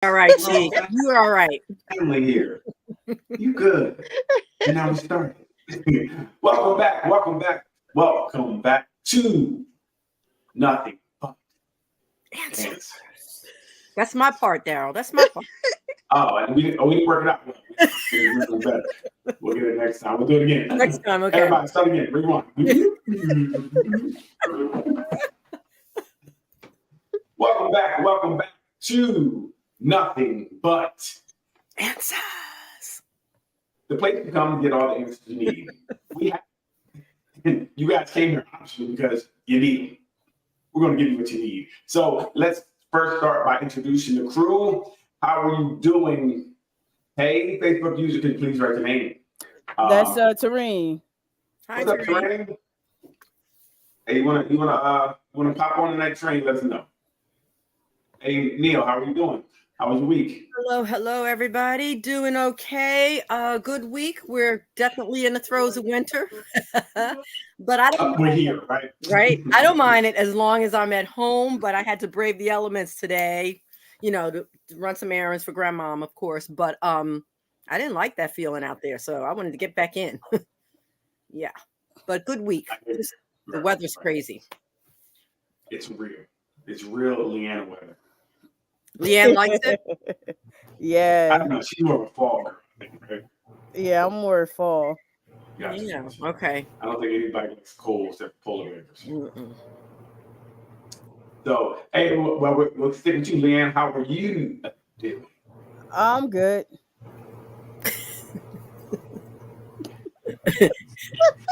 All right, G. You are all right. Family here. You good. And now we started. Welcome back. Welcome back. Welcome back to Nothing But Answer. Answers. That's my part, Daryl. That's my part. Oh, and we didn't work it out. We're doing better. We'll get it next time. We'll do it again. Next time, okay. Everybody, start again. Rewind. Welcome back. Welcome back to Nothing But Answers. the place to come to get all the answers you need. You guys came here obviously because you need them. We're going to give you what you need. So let's first start by introducing the crew. How are you doing? Hey, Facebook user, can you please write your name? That's Tareen. Hi, What's up, Terry. Train? Hey, you wanna pop on the next train? Let us know. Hey, Neil, how are you doing? How was your week? Hello, everybody. Doing okay. Good week. We're definitely in the throes of winter, but I don't We're mind here, right? it, right? I don't mind it as long as I'm at home. But I had to brave the elements today, to run some errands for grandmom, of course. But I didn't like that feeling out there, so I wanted to get back in. Yeah, but good week. The weather's crazy. It's real. It's real Leanna weather. Leanne likes it. I Yeah. don't know. She's more of a fall girl, I think, right? Yeah, I'm more fall. Gotcha. Yeah. Okay. I don't think anybody likes cold except polar bears. Mm-mm. So, hey, well, we'll stick with you, Leanne. How are you doing? I'm good.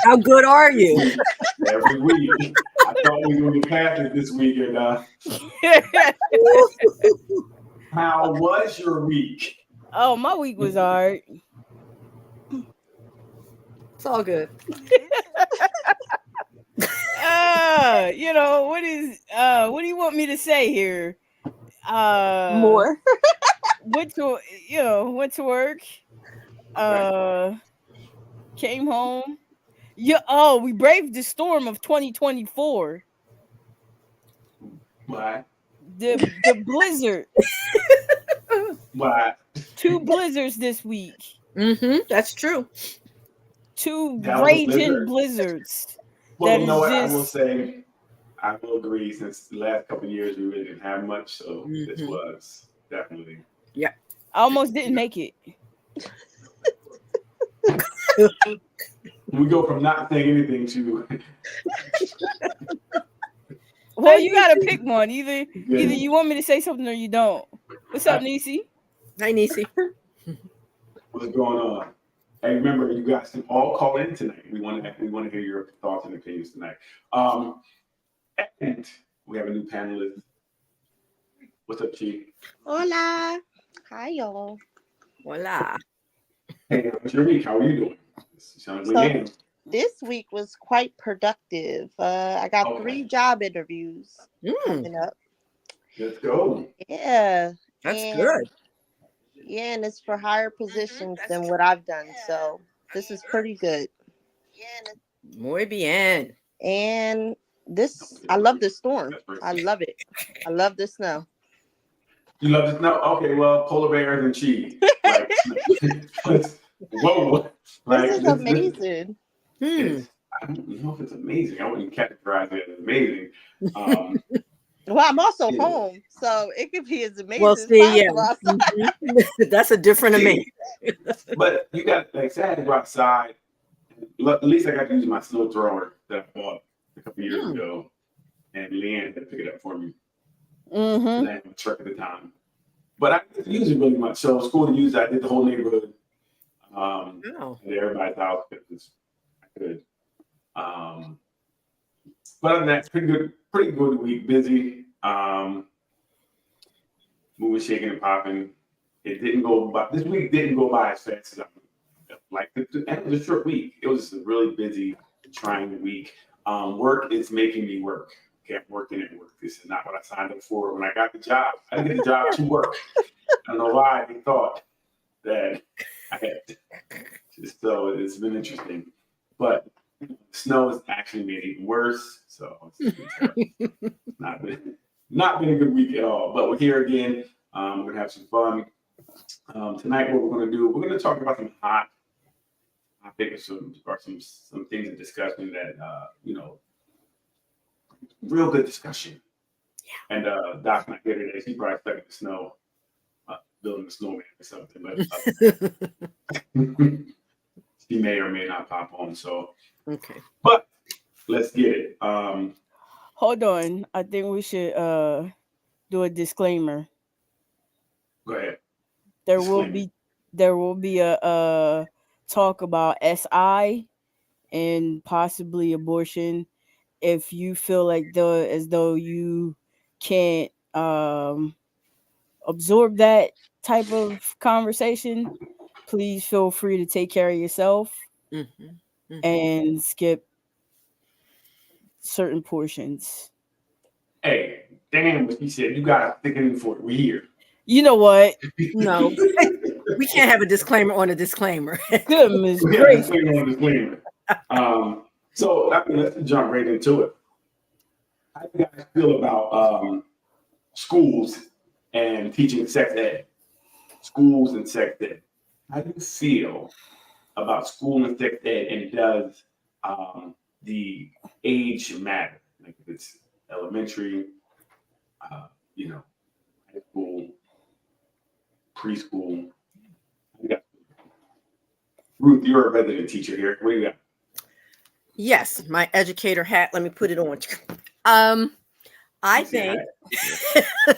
How good are you? Every week. I thought we were going to pass it this week. And how was your week? Oh, my week was hard. It's all good. What do you want me to say here? More. Went to work. Came home. Yeah, we braved the storm of 2024. Why? The blizzard. Why? 2 blizzards this week. Mm-hmm. That's true. 2 That was a raging blizzard? blizzards. Well, That you know is what? I will just say, I will agree, since the last couple of years, we really didn't have much. So this Mhm. was definitely. I almost didn't make it. We go from not saying anything to. Well, you gotta pick one. Either you want me to say something or you don't. What's up, Nisi? Hi, Nisi. What's going on? Hey, remember, you guys can all call in tonight. We want to hear your thoughts and opinions tonight. And we have a new panelist. What's up, Chief? Hola. Hi, y'all. Voila. Hey, what's your week? How are you doing? Sounds So- Leanne. This week was quite productive. I got Okay. 3 job interviews coming up. Let's go. Yeah. That's and, good. Yeah, and it's for higher positions than what I've done. So this is pretty good. Muy bien. And I love the storm. I love it. I love the snow. You love the snow? Okay, well, polar bears and cheese. Like, whoa. Like, This is amazing. I don't know if it's amazing. I wouldn't categorize it as amazing. Well, I'm also Yeah. home, so it could be as amazing Well, as see, yeah. possible outside. Mhm. That's a different amazing. But you got, like, say I had to go outside. At least I got to use my snow thrower that I bought a couple years ago. And Leanne had to pick it up for me. Mm-hmm. I had a truck at the time. But I didn't use it really much. So it was cool to use it. I did the whole neighborhood. Oh. At everybody's house because I could. But other than that, pretty good week. Busy. Moving, shaking, and popping. It didn't go by. This week didn't go by as fast as I like. It was a short week. It was a really busy, trying week. Work is making me work. Okay, I'm working at work. This is not what I signed up for when I got the job. I didn't get the job to work. I don't know why they thought that I had. So it's been interesting. But snow has actually made it worse. So it's not been a good week at all. But we're here again. We're gonna have some fun. Tonight, what we're gonna do, we're gonna talk about some hot topics, some things of discussion that real good discussion. Yeah. And Doc's not here today. She's probably stuck in the snow, building a snowman or something. But she may or may not pop on. So okay. But let's get it. Hold on. I think we should do a disclaimer. Go ahead. There will be a talk about SI and possibly abortion. If you feel like as though you can't absorb that type of conversation, please feel free to take care of yourself and skip certain portions. Hey, damn what he said. You got a thickening for it. We here. You know what? No, we can't have a disclaimer on a disclaimer. Goodness gracious. Disclaimer. So let's jump right into it. How do you guys feel about schools and teaching sex ed? Schools and sex ed. How do you feel about school and sex ed, and does the age matter? Like if it's elementary, high school, preschool. Ruth, you're a resident teacher here. What do you got? Yes, my educator hat. Let me put it on. I think, I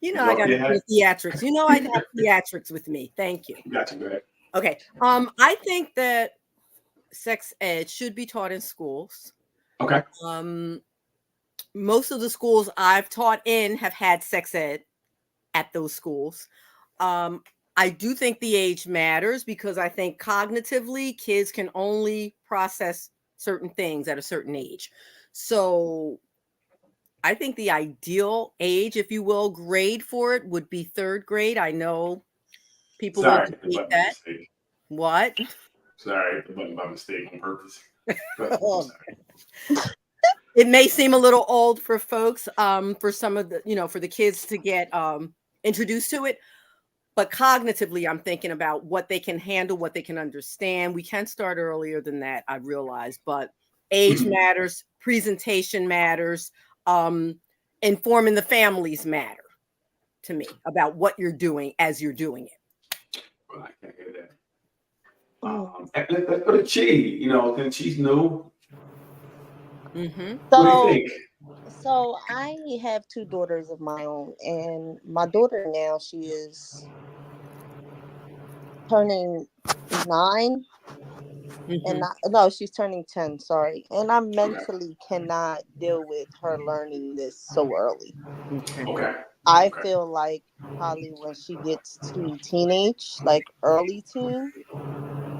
got theatrics. I have theatrics with me. Thank you. Gotcha. Go ahead. Okay. I think that sex ed should be taught in schools. Okay. Most of the schools I've taught in have had sex ed at those schools. I do think the age matters because I think cognitively kids can only process certain things at a certain age. So I think the ideal age, if you will, grade for it would be 3rd grade. I know people will debate that. What? Sorry, I hit the button by mistake on purpose. It may seem a little old for folks, for some of the, for the kids to get introduced to it. But cognitively, I'm thinking about what they can handle, what they can understand. We can start earlier than that, I realize, but age matters, presentation matters, informing the families matter to me about what you're doing as you're doing it. Well, I can't hear that. Let's go to Chi. Since she's new. What do you think? So I have 2 daughters of my own, and my daughter now, she is turning 9, and she's turning 10. Sorry, and I mentally cannot deal with her learning this so early. Okay. I feel like probably when she gets to teenage, like early teen,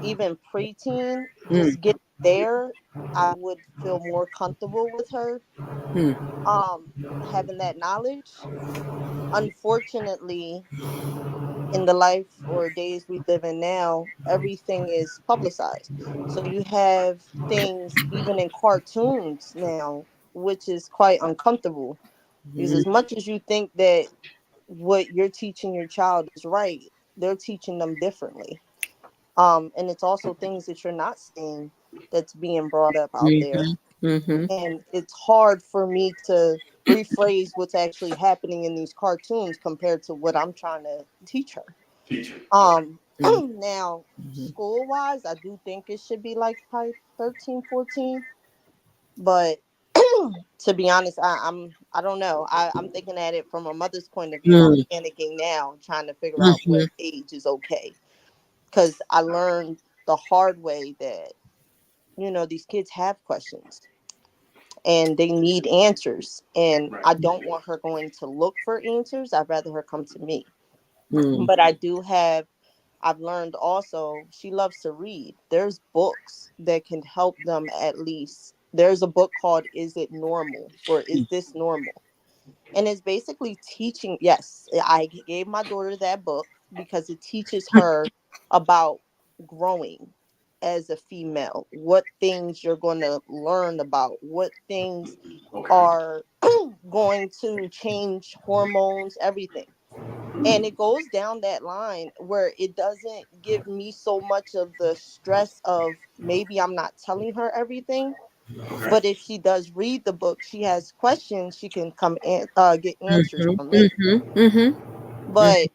even preteen, just get there, I would feel more comfortable with her having that knowledge. Unfortunately, in the life or days we live in now, everything is publicized. So you have things even in cartoons now, which is quite uncomfortable. Because as much as you think that what you're teaching your child is right, they're teaching them differently. And it's also things that you're not seeing that's being brought up out there. And it's hard for me to rephrase what's actually happening in these cartoons compared to what I'm trying to teach her. Now, school-wise, I do think it should be like probably 13, 14. But to be honest, I don't know. I'm thinking at it from a mother's point of view. I'm panicking now, trying to figure out what age is okay. Because I learned the hard way that, these kids have questions and they need answers. And I don't want her going to look for answers. I'd rather her come to me. But I've learned also, she loves to read. There's books that can help them at least. There's a book called Is It Normal? Or Is This Normal? And it's basically teaching. Yes, I gave my daughter that book because it teaches her about growing as a female, what things you're going to learn about, what things are going to change hormones, everything. And it goes down that line where it doesn't give me so much of the stress of maybe I'm not telling her everything. Okay. But if she does read the book, she has questions, she can come and get answers Mhm, from me. mhm. But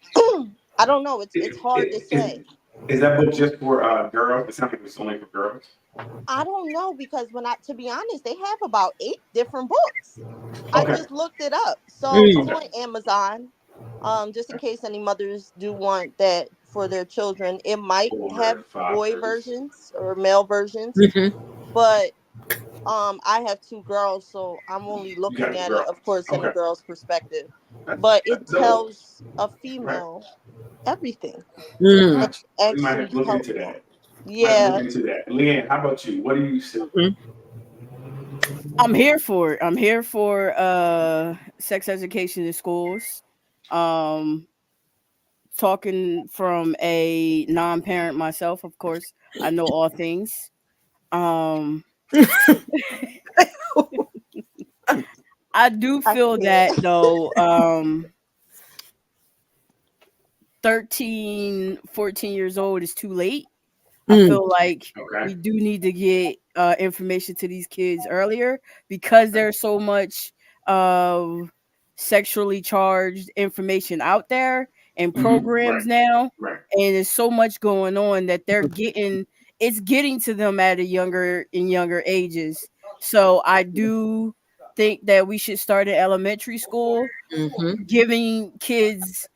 I don't know. It's hard to say. Is that book just for girls? It sounds like it's only for girls. I don't know because to be honest, they have about 8 different books. I Okay. just looked it up. So Mm. it's on Amazon. Just in case any mothers do want that for their children. It might have Or boy fathers. versions or male versions, Mhm. but I have 2 girls, so I'm only You got looking the at it, girls. of course, in a Okay. girl's perspective. That's But it dope. tells a Right. female everything. Mm. It's Gotcha. We might have actually to look into helpful. that. Might have to Yeah. look into that. Leanne, how about you? What do you say? Mhm. I'm here for it. I'm here for sex education in schools. Um, Talking from a non-parent myself, of course, I know all things. Um, I do I feel that can't. though, 13, 14 years old is too late. I Mm. feel like Okay. we do need to get information to these kids earlier because there's so much of sexually charged information out there and programs Right. now, Right. and there's so much going on that it's getting to them at a younger ages. So I do think that we should start in elementary school, Mhm. giving kids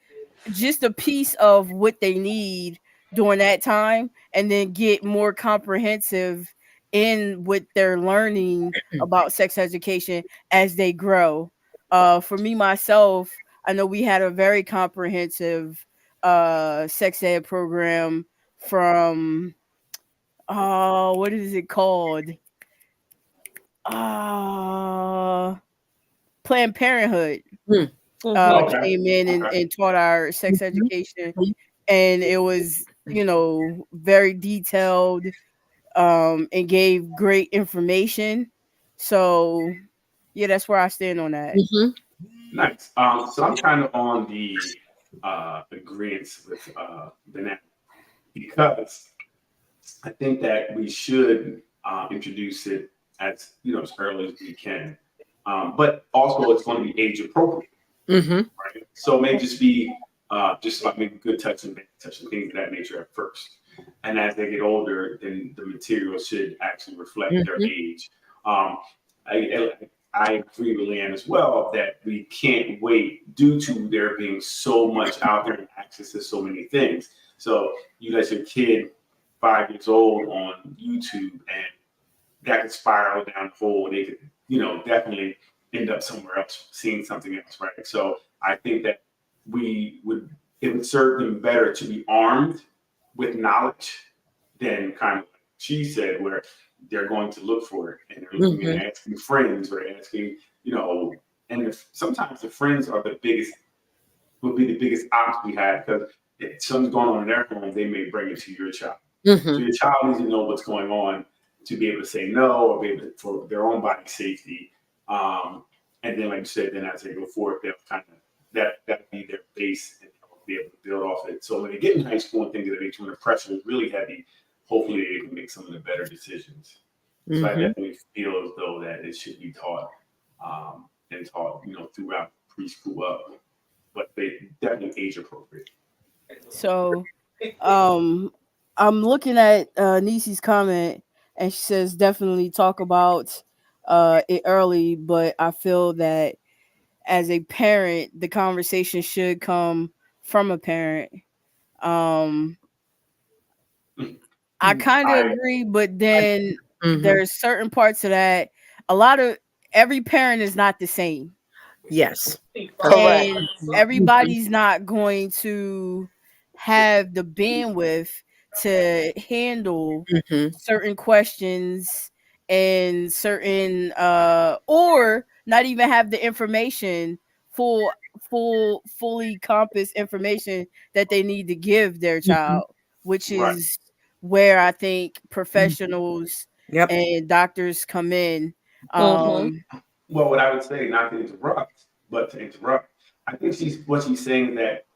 just a piece of what they need during that time, and then get more comprehensive in what they're learning about sex education as they grow. For me myself, I know we had a very comprehensive sex ed program from what is it called? Uh Planned Parenthood Mm. Mhm. Okay. came in Okay. and taught our sex Mhm. education, and it was very detailed, and gave great information. So yeah, that's where I stand on that. Mhm. Nice. So I'm kind of on the agreement with Banana because I think that we should introduce it as early as we can, but also it's going to be age appropriate. Mhm. Right? So it may just be just like maybe good touch and bad touch and things of that nature at first. And as they get older, then the material should actually reflect their Mhm. age. Um, I agree with Leanne as well that we can't wait due to there being so much out there and access to so many things. So you let your kid 5 years old on YouTube and that could spiral down the hole. They could definitely end up somewhere else, seeing something else, right? So I think that it would serve them better to be armed with knowledge than kind of like she said, where they're going to look for it and they're looking and Mhm. asking friends or asking, and sometimes the friends are would be the biggest ops we have because if something's going on in their home, they may bring it to your child. So Mhm. your child needs to know what's going on to be able to say no or be able for their own body safety. And then, like you said, then as they go forward, they'll kind of that be their base and they'll be able to build off it. So when they get in high school and things of that nature, when the pressure is really heavy, hopefully they can make some of the better decisions. So I Mhm. definitely feel as though that it should be taught and taught throughout preschool up, but they definitely age appropriate. So I'm looking at Nisi's comment, and she says definitely talk about it early, but I feel that as a parent, the conversation should come from a parent. Um, I kind of I agree, but then Mhm. there's certain parts of that. A lot of every parent is not the same, Yes. That's Correct. and Mhm. everybody's not going to have the bandwidth to handle Mhm. certain questions and certain or not even have the information full fully compass information that they need to give their Mhm. child, which right. is where I think Mhm. professionals Yep. and doctors come in. Mhm. Well, what I would say, not to interrupt, but to interrupt, I think what she's saying that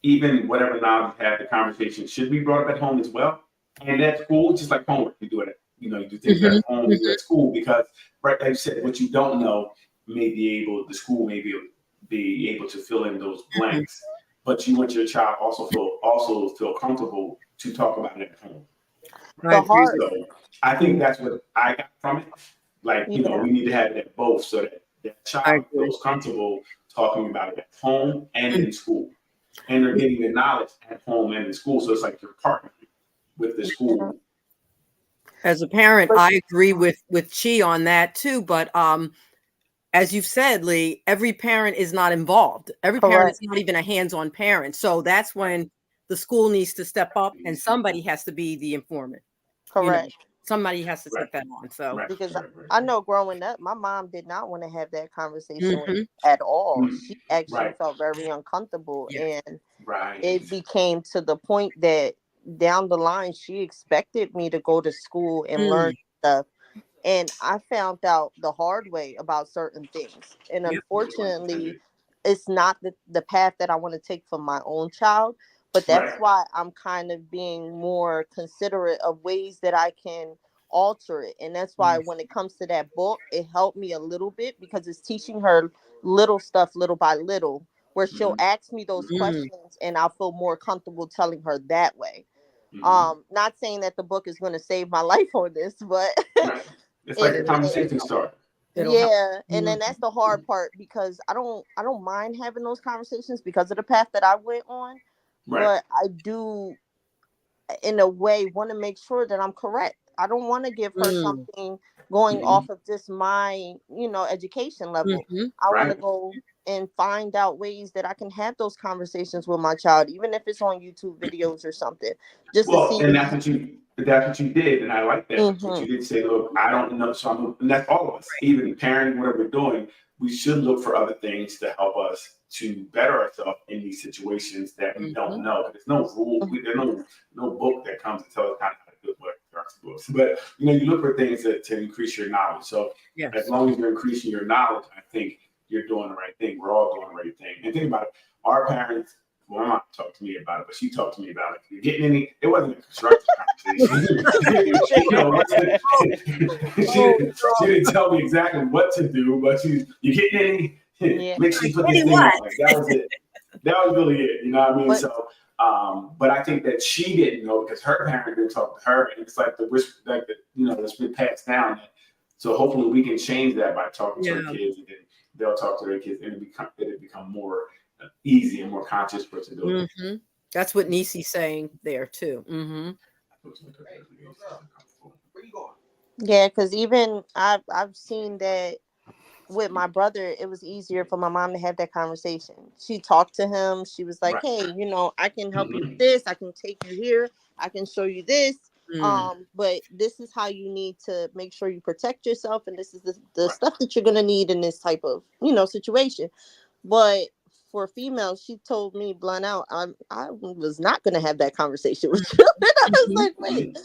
even whatever knowledge you have, the conversation should be brought up at home as well. And at school, just like homework, you do it. You do things at home, you do at school, because right, like you said, what you don't know the school may be able to fill in those blanks. But you want your child also feel comfortable to talk about it at home. The hard, So I think that's what I got from it. Like, yeah, we need to have that both, so that the child feels comfortable talking about it at home and in school. And they're getting the knowledge at home and in school. So it's like you're partnering with the school. As a parent, I agree with Chi on that too. But as you've said, Lee, every parent is not involved. Every parent is not even a hands-on parent. So that's when the school needs to step up, and somebody has to be the informant. correct. Somebody has to take that on. So because I know growing up, my mom did not want to have that conversation with me at all. She actually felt very uncomfortable, and it became to the point that down the line she expected me to go to school and learn stuff. And I found out the hard way about certain things. And unfortunately, it's not the path that I want to take for my own child. But that's why I'm kind of being more considerate of ways that I can alter it. And that's why when it comes to that book, it helped me a little bit, because it's teaching her little stuff little by little, where she'll ask me those questions and I'll feel more comfortable telling her that way. Not saying that the book is going to save my life on this, but it's like a conversation starter. Yeah, and then that's the hard part, because I don't mind having those conversations because of the path that I went on, but I do, in a way, want to make sure that I'm correct. I don't want to give her something going off of just my education level. I want to go and find out ways that I can have those conversations with my child, even if it's on YouTube videos or something, just to see. And that's what you did, and I like that. What you did say, look, I don't know, and that's all of us, even parenting, whatever we're doing, we should look for other things to help us to better ourselves in these situations that we don't know. There's no rule, there's no book that comes to tell us how to do what there are books. But you look for things to increase your knowledge. So as long as you're increasing your knowledge, I think you're doing the right thing. We're all doing the right thing. And think about it, our parents. Well, my mom talked to me about it, but she talked to me about it. You're getting any? It wasn't a constructive conversation. She didn't tell me exactly what to do, but you getting any? Make sure you put this thing on. Like, that was it. That was really it. You know what I mean? So, but I think that she didn't know because her parents didn't talk to her, and it's like it's been passed down. So hopefully we can change that by talking to our kids, and then they'll talk to their kids, and it'll become more easy and more conscious for us to do it. That's what Nisi's saying there too. Yeah, because even I've seen that with my brother, it was easier for my mom to have that conversation. She talked to him. She was like, hey, I can help you with this. I can take you here. I can show you this. But this is how you need to make sure you protect yourself. And this is the stuff that you're going to need in this type of, situation. But for females, she told me blunt out, I was not going to have that conversation with you. And I was like, wait,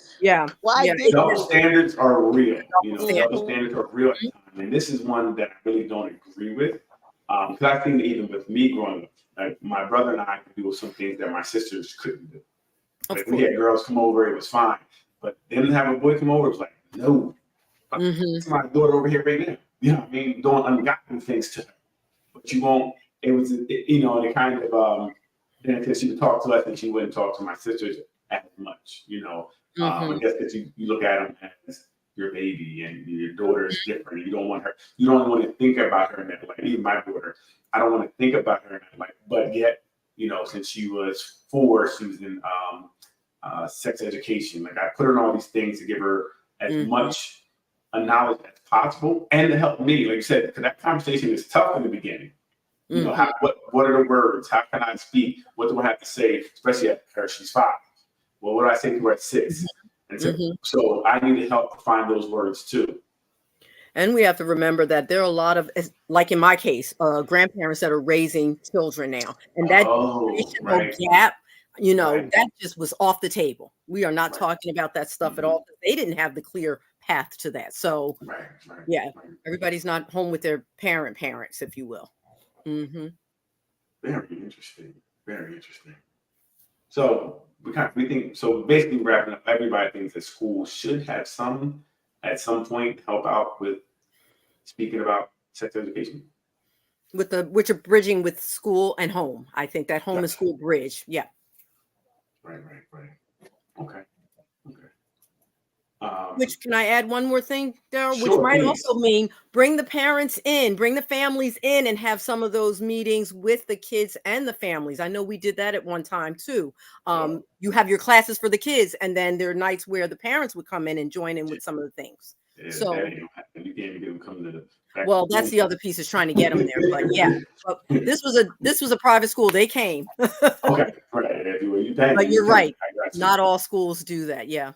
why? Double standards are real. Double standards are real. And this is one that I really don't agree with. Because I think that even with me growing up, like my brother and I could do some things that my sisters couldn't do. Like we had girls come over, it was fine. But then to have a boy come over, it was like, no. It's my daughter over here right now. You know what I mean? Doing ungotten things to her. But you won't. It was, and it kind of, because she would talk to us and she wouldn't talk to my sisters as much, I guess because you look at them as your baby and your daughter is different. You don't want to think about her in that light. Even my daughter, I don't want to think about her in that light. But yet, since she was 4, she was in sex education. Like I put her on all these things to give her as much knowledge as possible and to help me. Like you said, because that conversation is tough in the beginning. What are the words? How can I speak? What do I have to say? Especially at her, she's 5. Well, what do I say to her at 6? And so I need to help find those words too. And we have to remember that there are a lot of, like in my case, grandparents that are raising children now, and that gap, that just was off the table. We are not talking about that stuff at all. They didn't have the clear path to that. So, everybody's not home with their parents, if you will. Very interesting. Very interesting. So we think, so basically wrapping up, everybody thinks that school should have some, at some point, help out with speaking about sex education. which are bridging with school and home. I think that home and Gotcha. school bridge. Yeah. Right. Okay. Which, can I add one more thing, Daryl? Which Sure, might please. also mean bring the parents in, bring the families in, and have some of those meetings with the kids and the families. I know we did that at one time too. You have your classes for the kids, and then there are nights where the parents would come in and join in with some of the things. Yeah, So, that ain't gonna happen. You can't even get them come to the back well, to that's school. the other piece, is trying to get them there. But yeah, but this was a private school. They came. Okay, right. If you pay, But you're right. I got you. Not all schools do that. Yeah.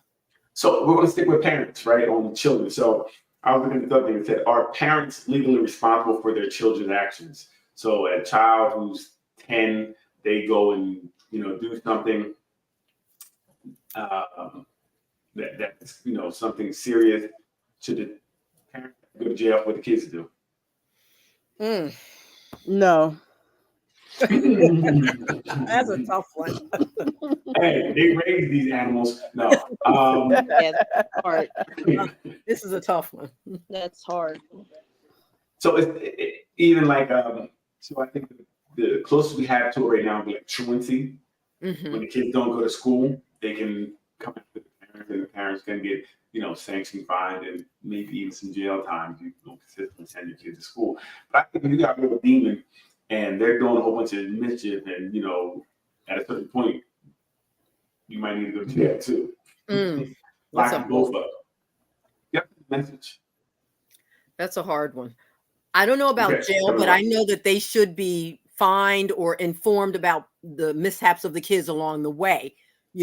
So we're going to stick with parents, right, on the children. So I was looking at something that said, are parents legally responsible for their children's actions? So a child who's 10, they go and, do something that's, something serious, should the parent go to jail for what the kids do? No. That's a tough one. Hey, they raise these animals. No. Yeah, that's hard. This is a tough one. That's hard. So it's even like, so I think the closest we have to it right now would be like truancy. Mhm. When the kids don't go to school, they can come after the parents, and the parents can get, sanctioned, fined, and maybe even some jail time if you don't consistently send your kids to school. But I think if you got a little demon and they're doing a whole bunch of mischief, and at a certain point, you might need to go to jail too. Lock them both up. Yep, message. That's a hard one. I don't know about Okay, jail, but I know that they should be fined or informed about the mishaps of the kids along the way.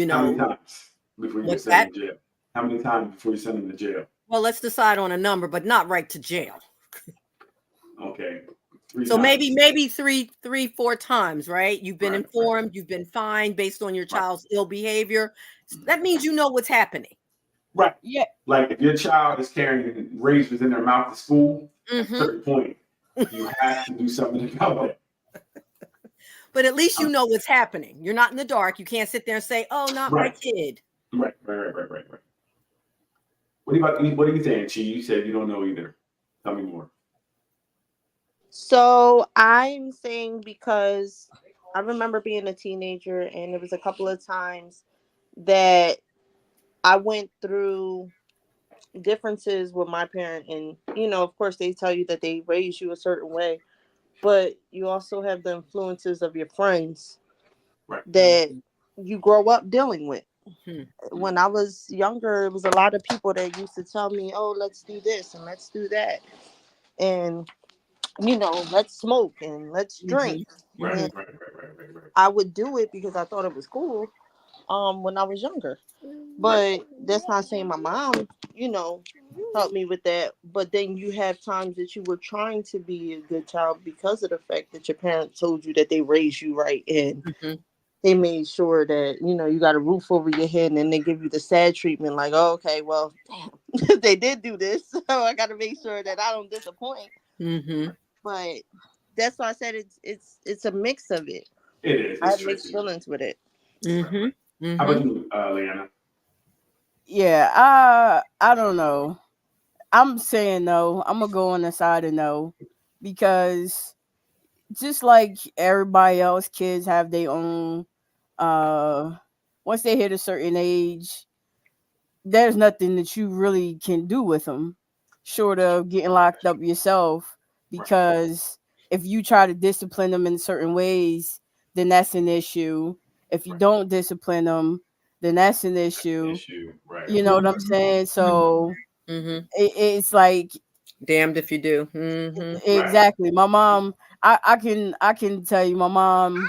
How many times before you What's send them to jail? How many times before you send them to jail? Well, let's decide on a number, but not right to jail. Okay. 3 So times. maybe three, 4 times, right? You've been Right. informed, you've been fined based on your child's ill behavior. That means you know what's happening. Right. Yeah. Like if your child is carrying razors in their mouth to school, at a Mhm. certain point, you have to do something about it. But at least you know what's happening. You're not in the dark. You can't sit there and say, "Oh, not my Right. kid." Right. What are you saying, Chi? You said you don't know either. Tell me more. So I'm saying, because I remember being a teenager, and there was a couple of times that I went through differences with my parent, and of course they tell you that they raise you a certain way, but you also have the influences of your friends Right. that you grow up dealing with. Hmm. When I was younger, it was a lot of people that used to tell me, "Oh, let's do this and let's do that, and let's smoke and let's drink." Right. And Right. I would do it because I thought it was cool when I was younger. But that's not saying my mom, helped me with that. But then you have times that you were trying to be a good child because of the fact that your parents told you that they raised you right, and Mhm. they made sure that you got a roof over your head, and then they give you the sad treatment, like, "Oh, okay, well, damn, they did do this, so I got to make sure that I don't disappoint." Mhm. But that's why I said it's a mix of it. It is. I It's have mixed tricky. feelings with it. Mhm. How about Mhm. you, Leanna? Yeah, I don't know. I'm saying no. I'm gonna go on the side of no, because just like everybody else, kids have their own. Once they hit a certain age, there's nothing that you really can do with them, short of getting locked up yourself. Because if you try to discipline them in certain ways, then that's an issue. If you don't discipline them, then that's an issue. Right. You know what I'm saying? So Mhm. it's like, Damned if you do. Mhm. exactly. My mom, I can tell you, my mom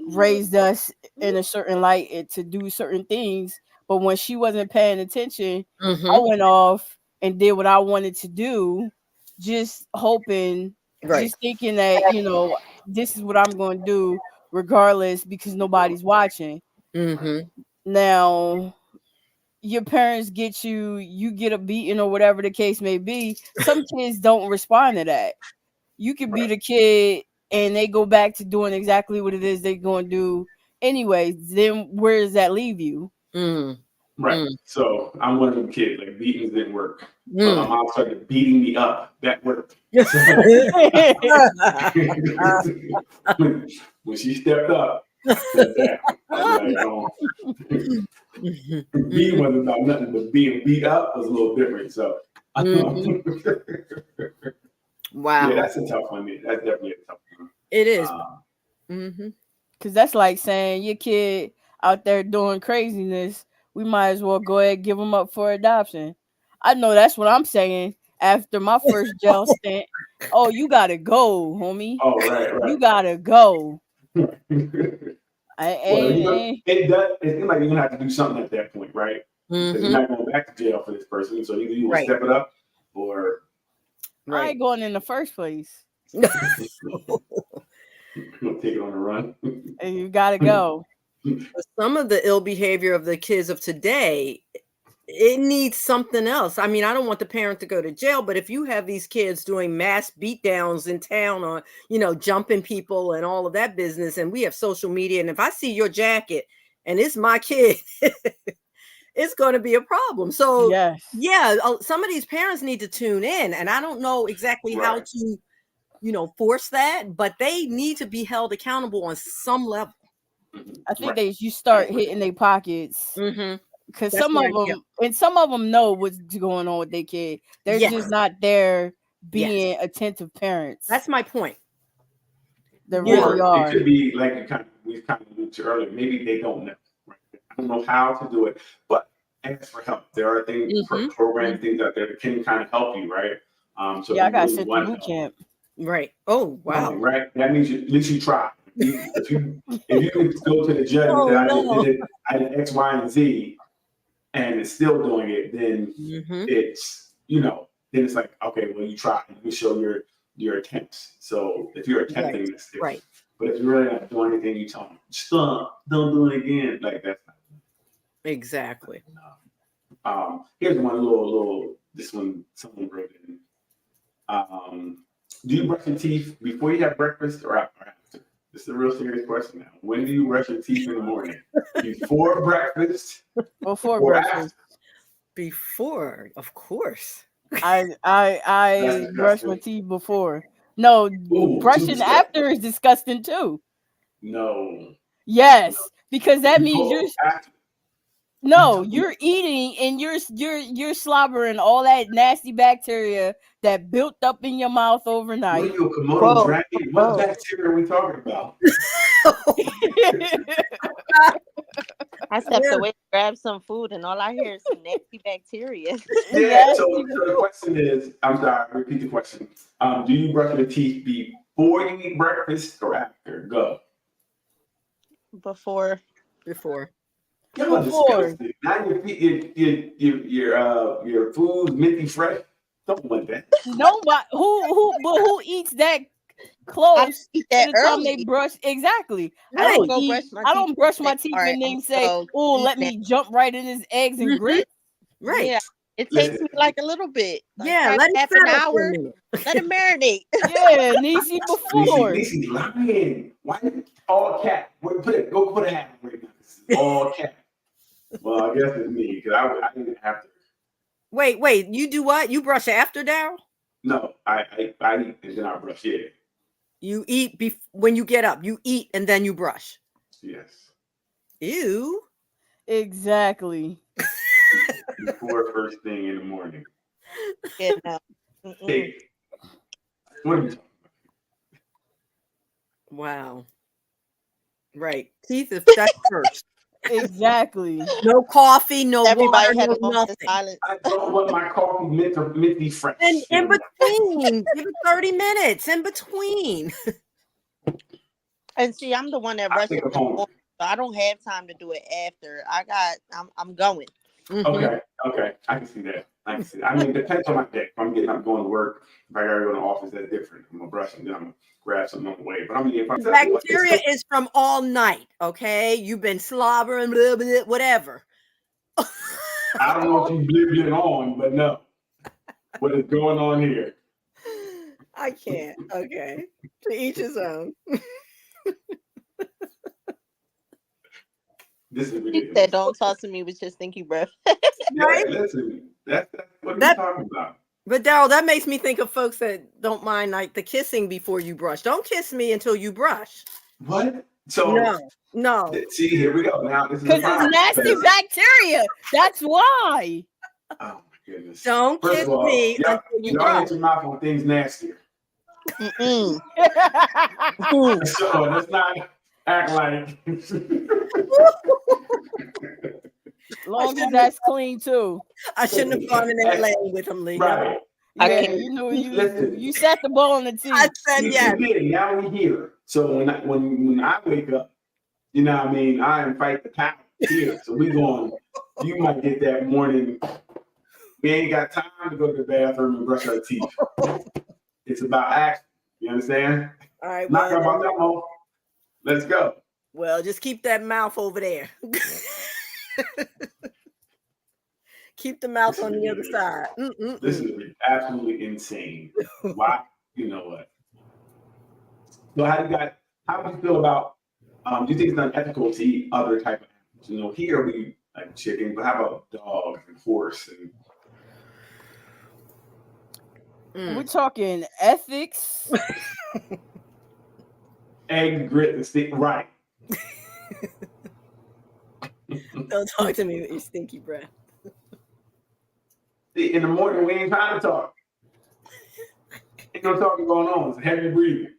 raised us in a certain light to do certain things, but when she wasn't paying attention, I Mhm. went off and did what I wanted to do, just hoping, Right. just thinking that this is what I'm going to do regardless, because nobody's watching. Mhm. Now your parents get you get a beating or whatever the case may be. Some kids don't respond to that. You could beat a kid and they go back to doing exactly what it is they're going to do Anyways, then where does that leave you? Mm, Right. Mm. So I'm one of them kids. Like beatings didn't work. But my mm. mom started beating me up. That worked. When she stepped up, said that. I was like, beating wasn't about nothing, but being beat up was a little different. So Wow. yeah, that's a tough one. That's definitely a tough one. It is. Because that's like saying your kid out there doing craziness, we might as well go ahead and give them up for adoption. I know that's what I'm saying after my first jail stint. Oh, you gotta go, homie. Oh, right. You gotta go. Well, it does. It seems like you're gonna have to do something at that point, right? Because you're not going back to jail for this person. So either you will step it up, or I ain't going in the first place. you'll take it on the run. And you gotta go. Some of the ill behavior of the kids of today, it needs something else. I mean, I don't want the parent to go to jail, but if you have these kids doing mass beatdowns in town, or jumping people and all of that business, and we have social media, and if I see your jacket and it's my kid, it's going to be a problem. So yeah, some of these parents need to tune in, and I don't know exactly how to force that, but they need to be held accountable on some level. I think you start hitting their pockets. Because some of them know what's going on with their kid. They're just not there being attentive parents. That's my point. They really are. It could be like we kind of alluded to earlier. Maybe they don't know. Right? I don't know how to do it, but ask for help. There are things, program things out there that can kind of help you, right? So I got sent to boot camp. Right. Oh wow. Right. That means at least you try. If you can go to the judge and say I did X, Y, and Z, and it's still doing it, then it's then it's like, okay, well, you try. You show your attempts. So if you're attempting this, but if you're really not doing anything, you tell them stop, don't do it again. Like that's not exactly. Here's one little. This one someone wrote in. Do you brush your teeth before you have breakfast or after? This is a real serious question now. When do you brush your teeth in the morning? Before breakfast? Before breakfast. Before, of course. I brush my teeth before. No, brushing after is disgusting too. No. Yes, because that means you're eating and you're slobbering all that nasty bacteria that built up in your mouth overnight. What are you, a Komodo dragon? What bacteria are we talking about? I stepped away to grab some food, and all I hear is some nasty bacteria. Yeah. So the question is, I'm sorry, repeat the question. Do you brush your teeth before you eat breakfast or after? Go. Before. Y'all disgusting. Now your food's minty fresh. Don't want that. Nobody who eats that close to the time they brush. Exactly. I don't brush my teeth and then say, "Oh, let me jump right in his eggs and grits." Right. Yeah. It takes me like a little bit. Like let half an hour. Let it marinate. Yeah, Niecy before. Niecy lying. Why all cat? Go put a hat on right now. All cat. Well, I guess it's me because I didn't have to. Wait, you do what? You brush after, Daryl? No, I eat and then I brush. Yeah. You eat when you get up. You eat and then you brush. Yes. Ew. Exactly. Before first thing in the morning. Yeah, no. Hey, what are you talking about? Wow. Right. Teeth is that's first. Exactly. No coffee, no Everybody water, had no a moment of nothing. silence. I don't want my coffee minty fresh. And in between, give it 30 minutes in between. And see, I'm the one that rushes. So I don't have time to do it after. I'm going. Okay. I can see that. I mean, it depends on my day. If I'm getting up going to work, if I gotta go to the office, that's different. I'm gonna brush and then I'm gonna grab something on the way. But I mean, if I'm bacteria is from all night. Okay, you've been slobbering, blah, blah, whatever. I don't know if you been on, but no. What is going on here? I can't. Okay, to each his own. This is He ridiculous. said, "Don't toss to me with your stinky breath." Right? Yeah, listen, that's what That- we're talking about. But Daryl, that makes me think of folks that don't mind like the kissing before you brush. Don't kiss me until you brush. What? So No. see, here we go. Now this is Because a problem. it's nasty bacteria. That's why. Oh my goodness. Don't First kiss of all, me y'all, until you y'all brush. ain't your mouth on things nastier. Mm-mm. So let's not act like. Long as that's clean too. I shouldn't have gone in that lane with him, Lee. Right. I Yeah, can't- you know Listen. you set the ball on the tee. I said You yes. did it. Now we here. So when I wake up, you know what I mean, I invite the power here. So we going, you might get that morning. We ain't got time to go to the bathroom and brush our teeth. It's about action. You understand? All right. Knock about that hole. Let's go. Well, just keep that mouth over there. Keep the mouth on the other side. This is absolutely insane. Why? You know what? So how do you feel about, do you think it's unethical to eat other type of animals? You know, here we like chicken, but how about dogs and horse and We're talking ethics. egg, grit, and stick? Right. Don't talk to me with your stinky breath. See, in the morning, we ain't trying to talk. Ain't no talking going on. It's heavy breathing.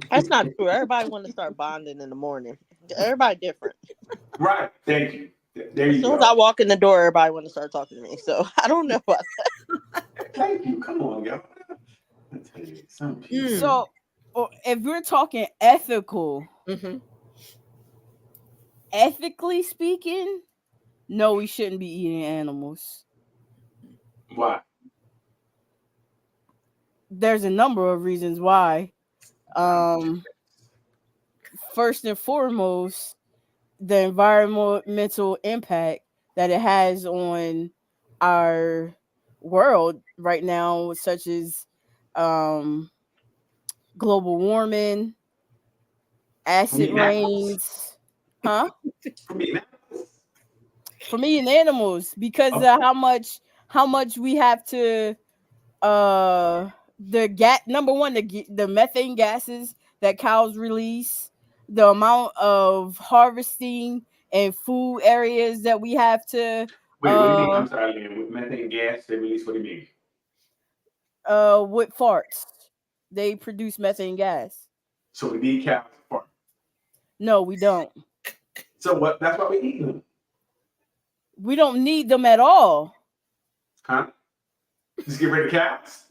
That's not true. Everybody want to start bonding in the morning. Everybody different. Right. Thank you. There As you soon go. as I walk in the door, everybody want to start talking to me. So I don't know. Thank you. Come on, y'all. I tell you, some people. So if we're talking ethical, Mm-hmm. ethically speaking, no, we shouldn't be eating animals. Why? There's a number of reasons why. First and foremost, the environmental impact that it has on our world right now, such as global warming, acid rains, huh? For me, For me and animals, because of how much we have to number one, the methane gases that cows release, the amount of harvesting and food areas that we have to wait, what do you mean? I'm sorry, Liam. With methane gas, they release, what do you mean? with farts. They produce methane gas. So we need cows to farm. No, we don't. So what? That's why we eat them. We don't need them at all. Huh? Just get rid of cows?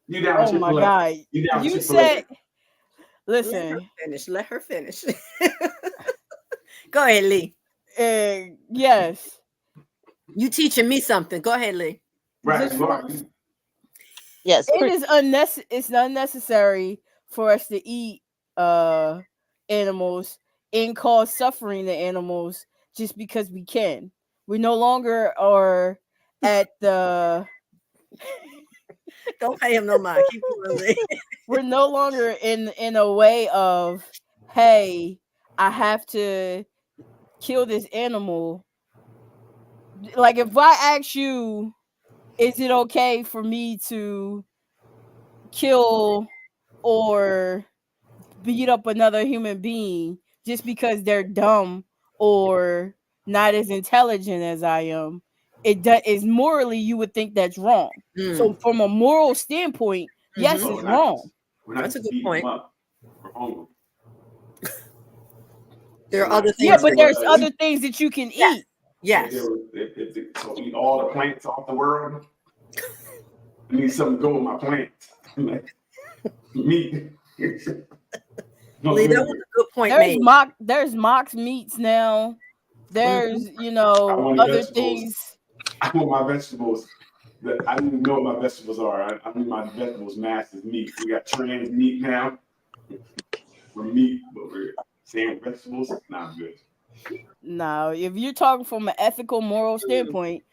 You down with Oh my Chick-fil-A? God. You down with You Chick-fil-A? said, listen, Let her finish. Go ahead, Lee. yes. You teaching me something. Go ahead, Lee. Right. Just you are. for- Yes. It's unnecessary for us to eat animals and cause suffering to animals just because we can. We no longer are at the Don't pay him no mind. Keep going, Lee. we're no longer in a way of, hey, I have to kill this animal. Like if I ask you, is it okay for me to kill or beat up another human being just because they're dumb or not as intelligent as I am? It is morally, you would think that's wrong. So from a moral standpoint, yes, Mhm. it's wrong. We're not That's a just good beating point. them up. We're hungry. There are other things. Yeah, but that- there's other things that you can Yes. eat. Yes. So eat all the plants off the world. I need something to go with my plants. Like meat. Lee, that was a good point There's made. mock meats now. There's I want other vegetables. things. I want my vegetables. I don't even know what my vegetables are. I mean, my vegetables mass is meat. We got trans meat now. We're meat, but we're saying vegetables. Not good. No, if you're talking from an ethical, moral standpoint,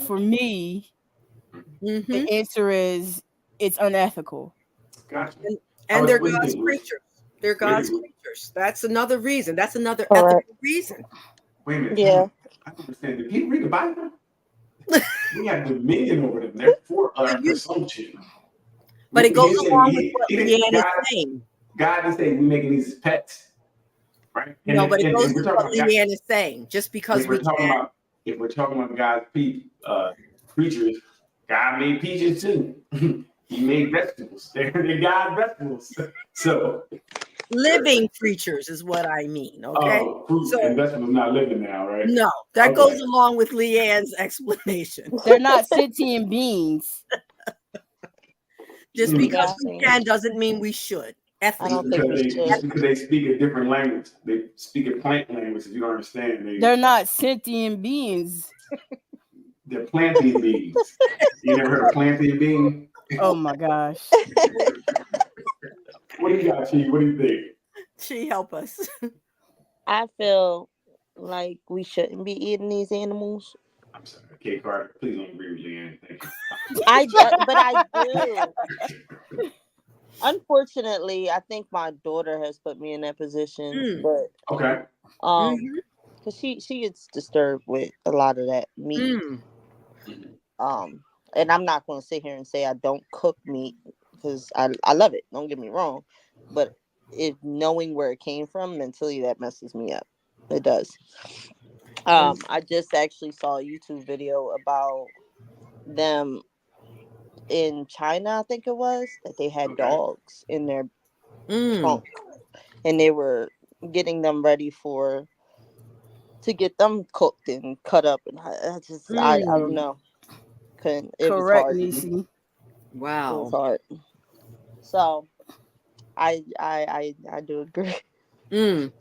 for me, Mhm. the answer is it's unethical. Gotcha. And they're What do you God's think, Liz? creatures. They're God's Really? creatures. That's another reason. That's another Correct. ethical reason. Wait a minute. Yeah. I don't understand. Do people read the Bible? We have dominion over them. They're for our presumption. But it goes He said- along with he- what he didn't- Leanne is God- saying. God didn't say we making these pets, right? No, but it goes we're with talking what about God- Leanne is saying. Just because if we we're talking can. about God's creatures, God made peaches too. He made vegetables. They're God's vegetables. So Living creatures is what I mean. Okay. fruit So- and vegetables not living now, right? No, that Okay. goes along with Leanne's explanation. They're not sentient beings. Just Mm. because Yeah, I we think- can doesn't mean we should. I don't Ethically. think we Because should. because they speak a different language. They speak a plant language. If you don't understand, They're not sentient beings. they're planting beings. You never heard of planting being? Oh my gosh. What do you got, Chief? What do you think? She help us. I feel like we shouldn't be eating these animals. I'm sorry, Kate Carter. Please don't agree with Leanne. Thank you. But I do. Unfortunately, I think my daughter has put me in that position. Mm. But Okay. Mhm. because she gets disturbed with a lot of that meat. Mm. And I'm not going to sit here and say I don't cook meat because I love it. Don't get me wrong, but if knowing where it came from mentally, that messes me up. It does. I just actually saw a YouTube video about them in China, I think it was, that they had Okay. dogs in their Mm. trunk, and they were getting them ready to get them cooked and cut up, and I don't know. Couldn't. It was Correct, hard. Nisi. It was Wow. hard. So, I do agree. Mm.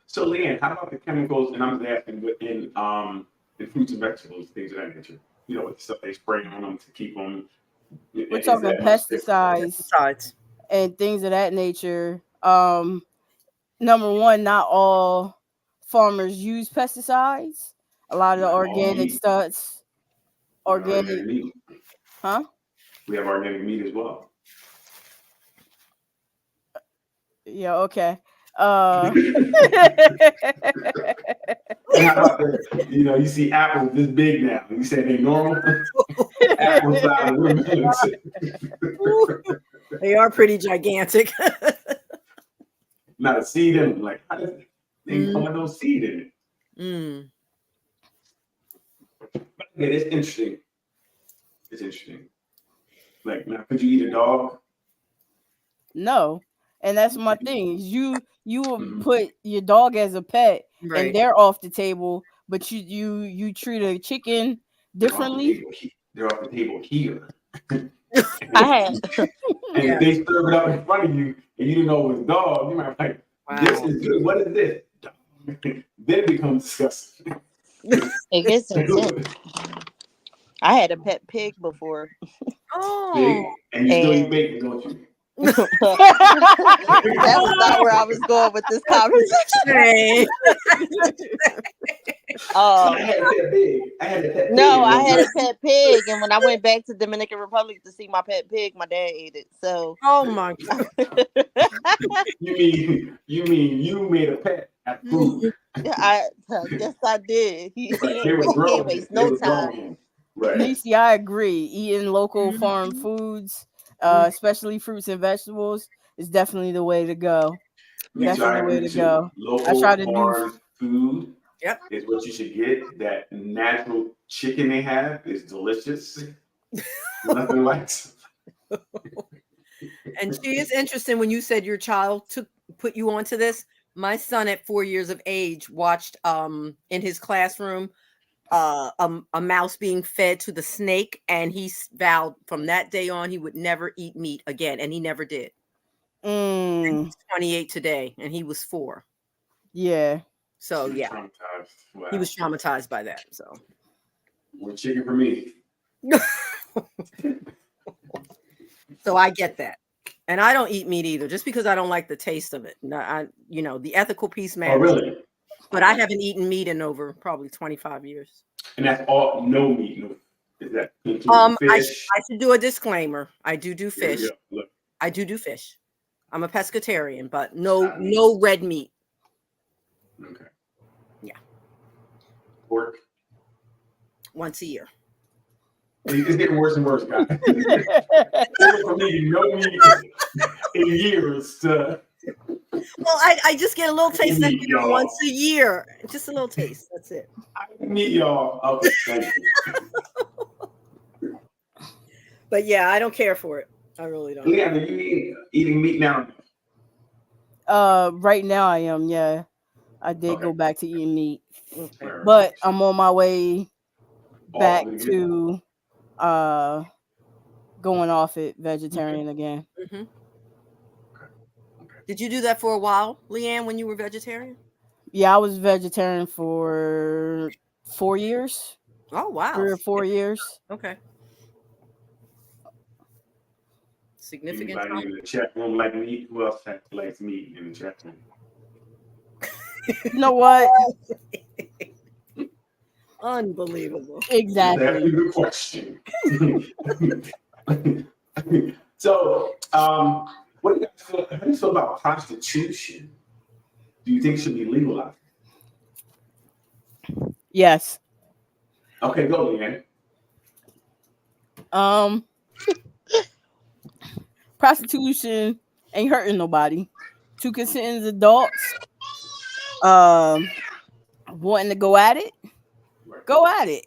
So, Leanne, how about the chemicals? And I'm just asking, in fruits and vegetables, things of that nature. You know, with the stuff they spray on them to keep them. We're talking pesticides Besides. and things of that nature. Number one, not all farmers use pesticides. A lot of the Not all organic meat. stuff, organic, meat. huh? We have organic meat as well. Yeah, okay. And how about the, you see apples this big now. You say they normal? Apple size watermelons. They are pretty gigantic. Not a seed in them. Like, how does they come with no seed in it? Mm. Yeah, it's interesting. It's interesting. Like, now, could you eat a dog? No, and that's my thing. You will Mhm. put your dog as a pet, Right. and they're off the table, but you treat a chicken differently. They're off the table here. I had And if they serve it up in front of you and you didn't know it was dog, you might be like, this Wow. is good. What is this? Dog. Then it becomes disgusting. it gets intense. I had a pet pig before. Big, Oh. and you still eat And- bacon, don't you? That was not where I was going with this conversation. Hey. I had a pet pig. I had a pet pig. No, I had a pet pig, and when I went back to Dominican Republic to see my pet pig, my dad ate it. So Oh my God. You mean you made a pet at food? yes, I did. He But they ain't were grown. waste They no were time. grown. Right. Nisi, I agree. Eating local farm Mhm. foods, especially fruits and vegetables, is definitely the way to go. Yes, Definitely I the way agree to too. go. Local try to do- farm food Yep. is what you should get. That natural chicken they have is delicious. Nothing like And she is interesting when you said your child put you onto this. My son at 4 years of age watched in his classroom a mouse being fed to the snake, and he vowed from that day on he would never eat meat again, and he never did. Mm, He's 28 today, and he was 4. yeah. So She was yeah, traumatized. Wow. he was traumatized by that. So Well, chicken for me. so I get that. And I don't eat meat either, just because I don't like the taste of it. No, the ethical piece, man. Oh, really? But I haven't eaten meat in over probably 25 years. And that's all. No meat. No. Is that including I fish? should do a disclaimer. I do There you fish. go. Look. I do fish. I'm a pescatarian, but no red meat. Okay. Yeah. pork? Once a year. It's getting worse and worse, guys. It went from eating no meat in years to Well, I just get a little taste of it Y'all. once a year. Just a little taste. That's it. meat, y'all. Okay, thank you. But yeah, I don't care for it. I really don't. Leanne, are you eating meat now? Right now I am, yeah. I did Okay. go back to eating meat, Okay. but I'm on my way back All to going off it vegetarian again. Mhm. Did you do that for a while, Leanne, when you were vegetarian? Yeah, I was vegetarian for 4 years, Oh wow. 3 or 4 years. Okay. Significant Anybody time. in the chat room like meat? Who else likes meat in the chat room? You know what? Unbelievable. That's Exactly. the question. So, what do you guys feel? How do you feel about prostitution? Do you think it should be legalized? Yes. Okay, go, Leanne. Prostitution ain't hurting nobody. 2 consenting adults wanting to go at it, go at it.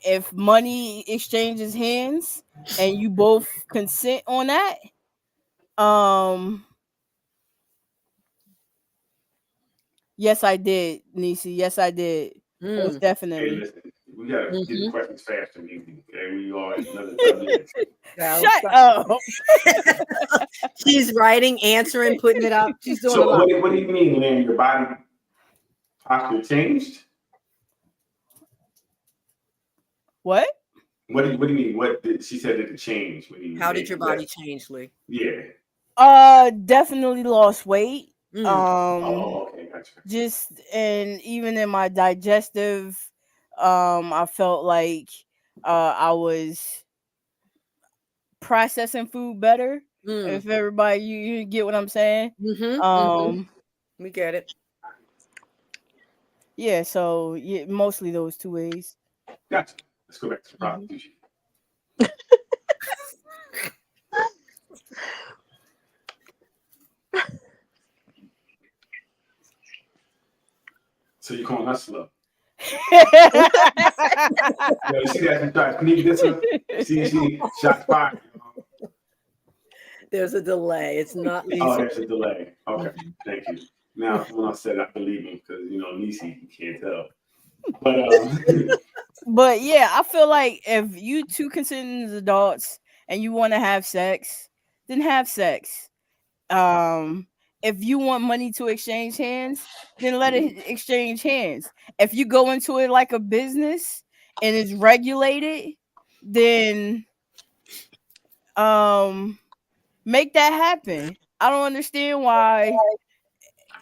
If money exchanges hands and you both consent on that, yes I did, Nisi. Yes I did. Most Hey, definitely. listen, we gotta get the Mhm. questions faster, Nisi. Okay, we are another subject. Shut up. She's writing, answering, putting it up. She's doing a So, lot. what do you mean, Leanne? Your body posture changed? What? What do you mean? What did she said? Did it change? When you How did your body what? change, Lee? Yeah. Definitely lost weight. Oh, okay, gotcha. Just, and even in my digestive, I felt like I was processing food better. If everybody, you get what I'm saying. We get it. Yeah, so yeah, mostly those 2 ways. Gotcha. Let's go back to prostitution. So you calling us slow? Yo, you see that? You try to sneak this one? See, shots fired. There's a delay. It's not easy. Oh, there's a delay. Okay, thank you. Now, when I said I believe him, because Nisi, you can't tell. But But yeah, I feel like if you 2 consenting adults and you want to have sex, then have sex. If you want money to exchange hands, then let it exchange hands. If you go into it like a business and it's regulated, then make that happen. I don't understand why,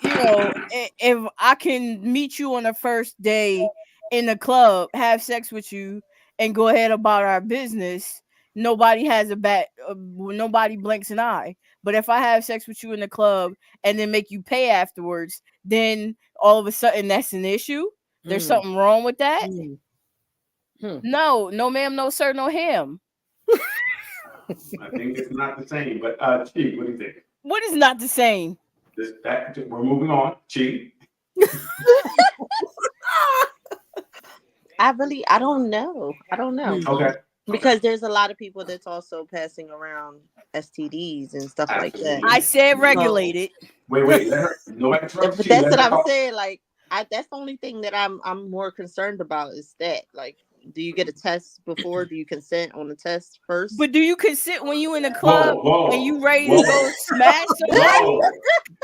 if I can meet you on the first day in the club, have sex with you, and go ahead about our business, nobody has a bat, nobody blinks an eye. But if I have sex with you in the club and then make you pay afterwards, then all of a sudden that's an issue. There's something wrong with that. No, ma'am, no sir, no ham. I think it's not the same. But Chi, what do you think? What is not the same? We're moving on. Chi. I don't know. Okay. Because there's a lot of people that's also passing around STDs and stuff like that. I said regulated. Wait. Let her. No interruption. But that's what I'm saying. Like, that's the only thing that I'm more concerned about is that. Like, do you get a test before? Do you consent on the test first? But do you consent when you in the club and you ready to go smash somebody? Whoa.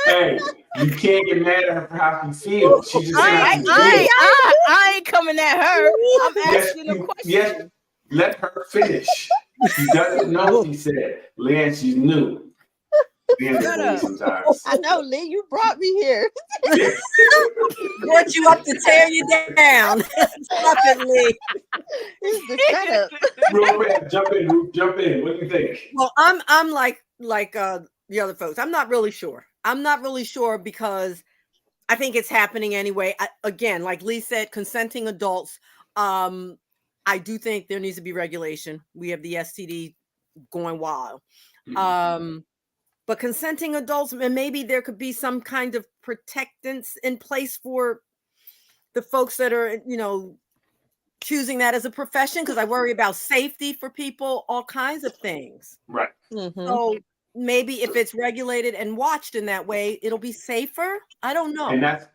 Hey, you can't get mad at her for how she feels. She just I ain't coming at her. I'm asking a question. Yes, let her finish. She doesn't know. She said, "Leanne, she's new." Sometimes. I know, Lee. You brought me here. Brought you up to tear you down. Stop it, Lee. This is the setup. Real quick, jump in. What do you think? Well, I'm like the other folks. I'm not really sure. Because I think it's happening anyway. Again, like Lee said, consenting adults. I do think there needs to be regulation. We have the STD going wild. But consenting adults, and maybe there could be some kind of protectance in place for the folks that are, choosing that as a profession, because I worry about safety for people, all kinds of things. Right. So maybe if it's regulated and watched in that way, it'll be safer. I don't know. And that's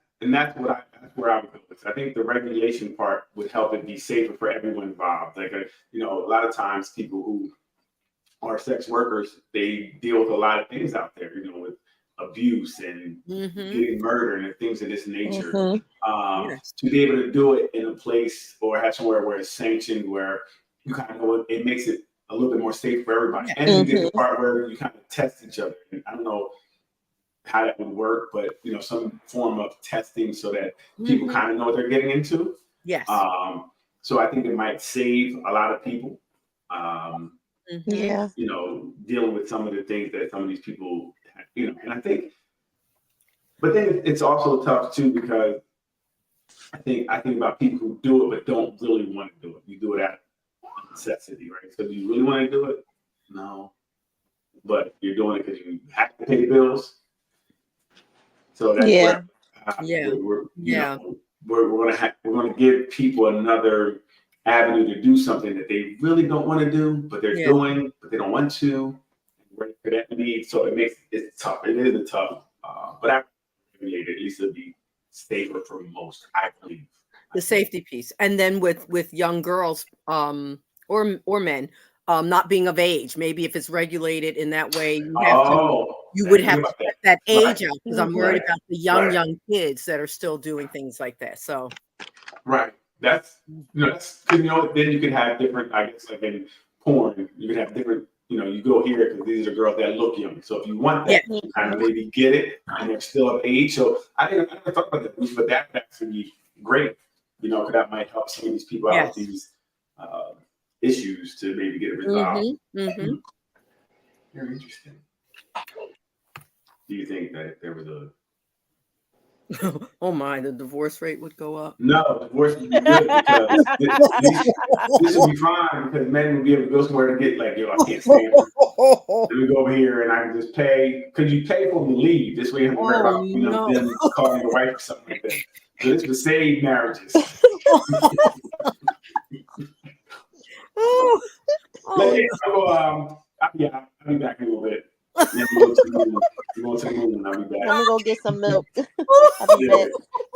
where I would go with. I think the regulation part would help it be safer for everyone involved. Like, a lot of times people who are sex workers, they deal with a lot of things out there, with abuse and getting murdered and things of this nature. To be able to do it in a place or have somewhere where it's sanctioned, where you kind of know it makes it a little bit more safe for everybody. And you get the part where you kind of test each other. And I don't know how that would work, but some form of testing so that people kind of know what they're getting into. Yes. So I think it might save a lot of people. Yeah. Dealing with some of the things that some of these people, and I think, but then it's also tough too, because I think about people who do it but don't really want to do it. You do it out of necessity, right? So do you really want to do it? No, but you're doing it because you have to pay bills. So that's we're gonna give people another avenue to do something that they really don't want to do, but they're doing, but they don't want to. For that need, so it's tough. It is a tough, but at least it'll be safer for most, I believe. The safety piece, and then with young girls, or men, not being of age. Maybe if it's regulated in that way, you would have to set that age out, because I'm worried about the young kids that are still doing things like that. So, that's then you can have different. I guess like in porn, you can have different. You go here because these are girls that look young. So if you want that, you kind of maybe get it, and they're still of age. So I never thought about that, but that would be great. Because that might help some of these people out with these issues to maybe get it resolved. Very interesting. Do you think that if there was a oh my, the divorce rate would go up? No, divorce would be good, because this would be fine, because men would be able to go somewhere to get like, I can't stand it. Let me go over here and I can just pay. Because you pay for them to leave. This way you have to worry about them calling your wife or something like that. So this would save marriages. I'll be back in a little bit. Go to the moon. I'll be back. Let me go get some milk. I'm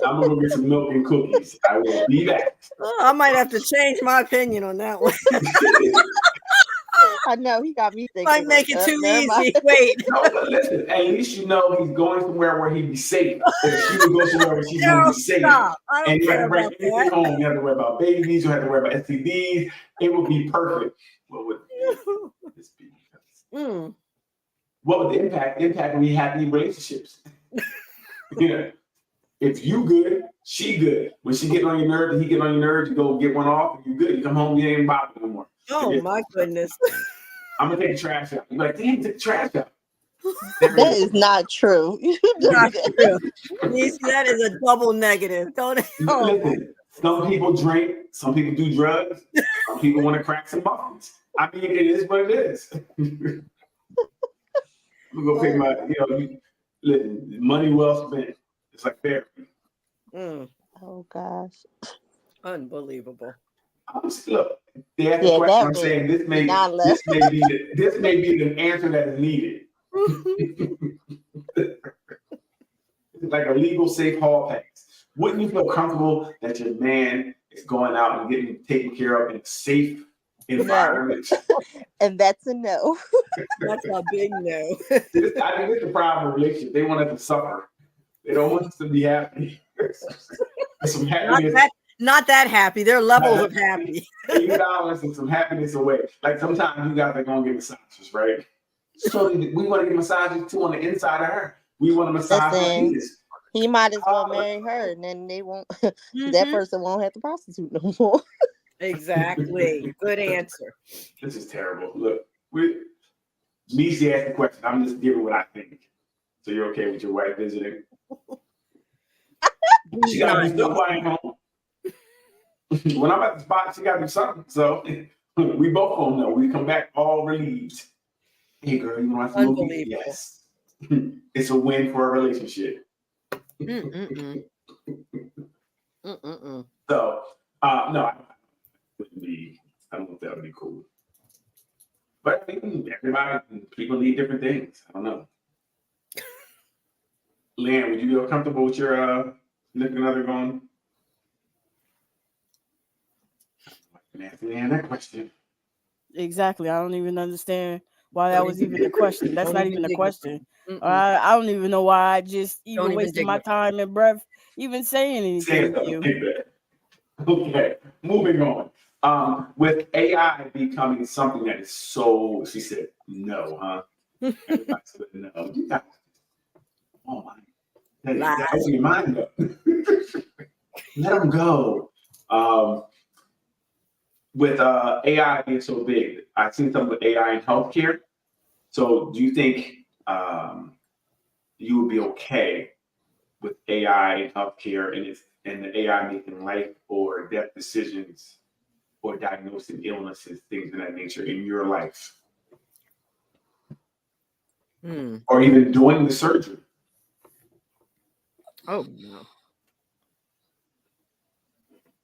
gonna go get some milk and cookies. I will be back. I might have to change my opinion on that one. I know, he got me thinking. Might make it too easy. Wait. No, but listen, at least he's going somewhere where he'd be safe. If she would go somewhere where she's going to be safe. And you have to bring anything home. You have to worry about babies. You have to worry about STDs. It would be perfect. What would this be? What would the impact when we happy relationships? If you good, she good. When she getting on your nerves and he getting on your nerves, you go get one off and you good. You come home, you ain't bothered no more. Oh my goodness. I'm gonna take the trash out. You're like, damn, take the trash out. That is not true. Not true. That is a double negative. Listen, some people drink, some people do drugs, some people want to crack some bombs. I mean, it is what it is. I'm gonna go pay my, listen, money well spent. It's like therapy. Oh gosh. Look, Unbelievable. they asked the question. I'm saying this may be the answer that is needed. It's like a legal safe hall pass. Wouldn't you feel comfortable that your man is going out and getting taken care of in a safe environment? And that's a no. That's a big no. I think it's the problem with relationships. They want us to suffer. They don't want us to be happy. Some happiness. Not that happy. There are levels of happy. $80 and some happiness away. Like sometimes you guys are gonna get massages, right? So we want to get massages too on the inside of her. We want to massage her penis. He might as well marry her, and then they won't. That person won't have to prostitute no more. Exactly. Good answer. This is terrible. Look, Niecy asked the question. I'm just giving what I think. So you're okay with your wife visiting? He's She gotta not. do something while I ain't home. When I'm at the spot, she gotta do something. So we both home though. We come back all relieved. Hey girl, you want to watch a movie? Unbelievable. Yes. It's a win for a relationship. Mm-mm-mm. Mm-mm-mm. So no, I wouldn't be. I don't know if that would be cool. But I think people need different things. I don't know. Leanne, would you feel comfortable with your significant other going? Ask Leanne that question. Exactly. I don't even understand why that was even a question. That's Don't not even even a dignify. question. Mm-mm. I don't even know why I just Don't even even wasted my dignify. time and breath even saying Say anything to something you. like that. Okay, moving on. With AI becoming something that is so, she said, no, huh? Everybody said no. You guys, oh my, that open your mind up. Let them go. With AI being so big, I've seen something with AI in healthcare. So, do you think you would be okay with AI in healthcare and the AI making life or death decisions or diagnosing illnesses, things of that nature in your life, or even doing the surgery? Oh no.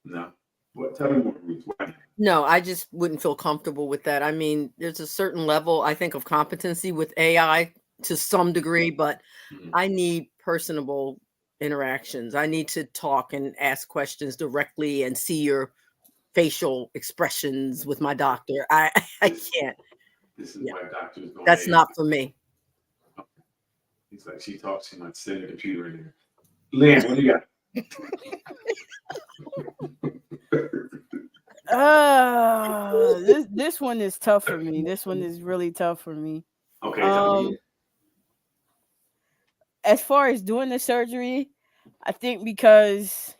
No. What? Tell me more, Ruth. Why? No, I just wouldn't feel comfortable with that. I mean, there's a certain level, I think, of competency with AI to some degree, but I need personable interactions. I need to talk and ask questions directly and see your facial expressions with my doctor. I can't. This is Yeah. why doctors don't. That's not for me. He's like, she talks too much. Send the computer in there. Lynn, what do you got? This one is tough for me. This one is really tough for me. Okay, tell me. As far as doing the surgery, I think because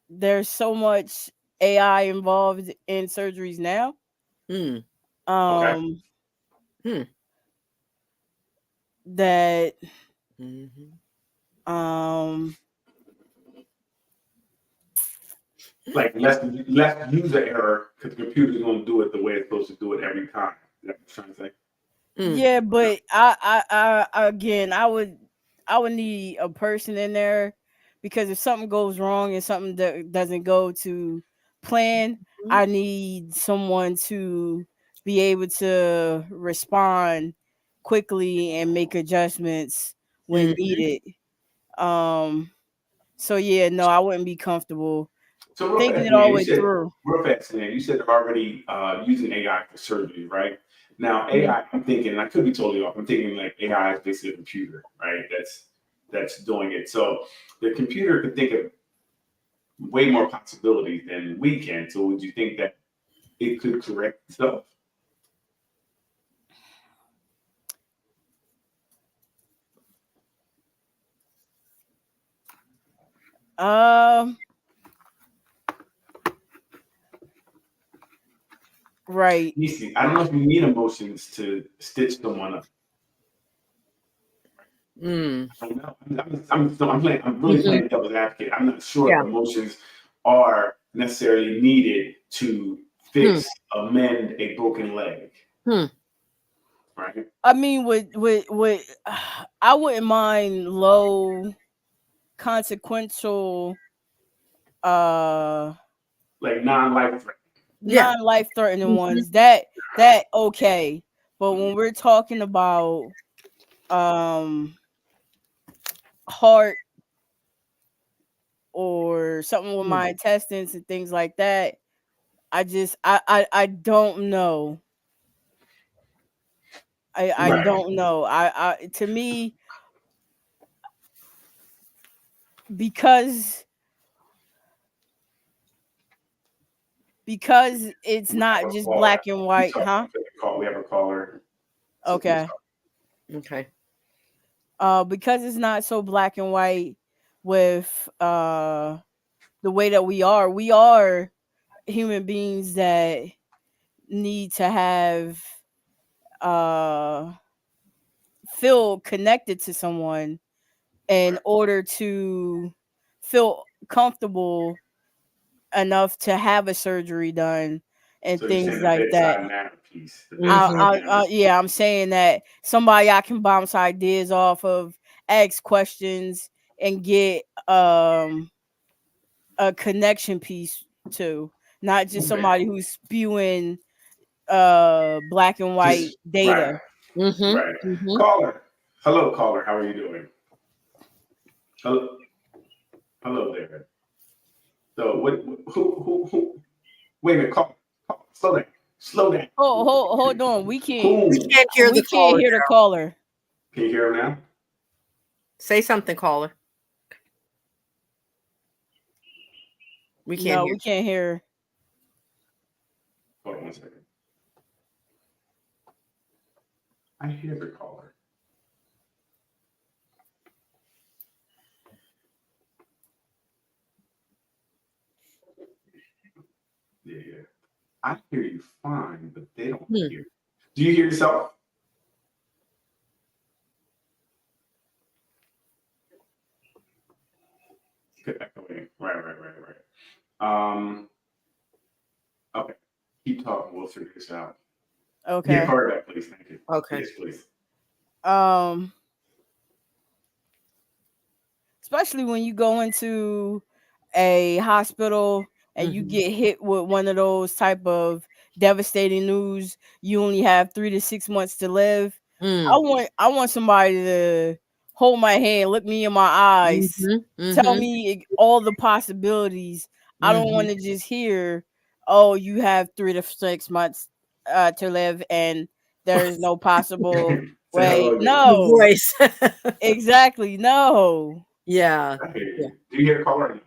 there's so much AI involved in surgeries now. Okay. That like less user error because the computer's going to do it the way it's supposed to do it every time. Is that what you're trying to say? Yeah, but I again, I would need a person in there, because if something goes wrong and something that doesn't go to plan, I need someone to be able to respond quickly and make adjustments when needed. So yeah, no, I wouldn't be comfortable thinking it all the way through. Real fast, man. You said they're already using AI for surgery, right? Now, AI, I'm thinking, and I could be totally off. I'm thinking like AI is basically a computer, right? That's doing it. So the computer could think of way more possibilities than we can. So would you think that it could correct itself? Right. I don't know if you need emotions to stitch someone up. I don't know. I'm really playing devil's advocate. I'm not sure if emotions are necessarily needed to fix, amend a broken leg. Right. I mean, with I wouldn't mind low consequential, like non-life threatening ones. That okay. But when we're talking about heart or something with my intestines and things like that, I don't know. I don't know. I to me, because it's not just black and white, huh? We have a caller. Okay. Because it's not so black and white with the way that we are human beings that need to have feel connected to someone in order to feel comfortable enough to have a surgery done and So you're things saying the like that. bedside manner piece. The Mhm. bedside manner. Yeah, I'm saying that somebody I can bounce ideas off of, ask questions, and get a connection piece to, not just Okay. somebody who's spewing black and white Just data. right. Mhm. Right. Mhm. Caller. Hello, caller. How are you doing? Hello, hello there. So who wait a minute, call slow down. Slow down. Hold on. We can't hear We the can't caller hear the now. caller. Can you hear him now? Say something, caller. We can't No, hear. we can't hear. Hold on 1 second. I hear the caller. Yeah, yeah. I hear you fine, but they don't Hmm. hear. Do you hear yourself? Good echoing. Right. Okay. Keep talking. We'll figure this out. Okay. Yeah, call her back, please. Thank you. Okay. Yes, please. Especially when you go into a hospital and you Mhm. get hit with one of those type of devastating news, you only have 3 to 6 months to live. Mm. I want somebody to hold my hand, look me in my eyes, Mhm. tell Mhm. me all the possibilities. I don't want Mhm. to just hear, oh, you have 3 to 6 months to live and there's no possible Say way. hello again. The No, voice. exactly. No, Yeah. I hear Yeah. you. Do you hear the caller? Or no?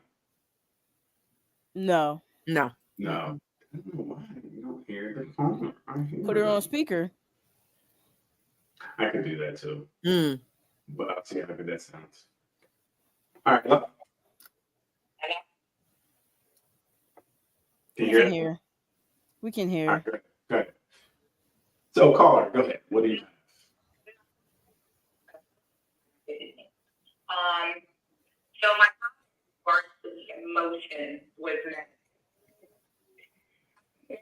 no. No. No. Mhm. I don't know why you don't hear the caller. I hear Put her on them. speaker. I can do that too, Mm. but I'll see how good that sounds. All right. Hello? Can We you hear can it? hear. We can All hear. right, good. Good. So, caller, go ahead. What do you have? So my first emotion was that if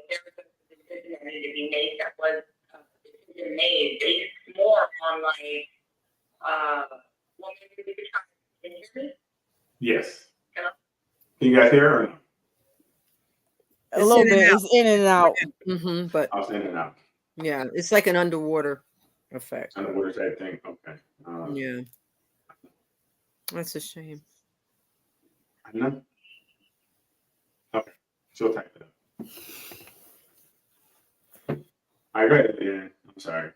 there was a decision that needed to be made that was a decision made based more on like well maybe we could try to hear me? Yes. Hello? Can you guys hear or no? A It's little in and bit. out. It's in and out. Mhm. But I was in and out. yeah, it's like an underwater effect. I don't know what is that thing. Okay. Yeah. That's a shame. I know. Okay. She'll type it up. All right, go ahead, Leanne. I'm sorry.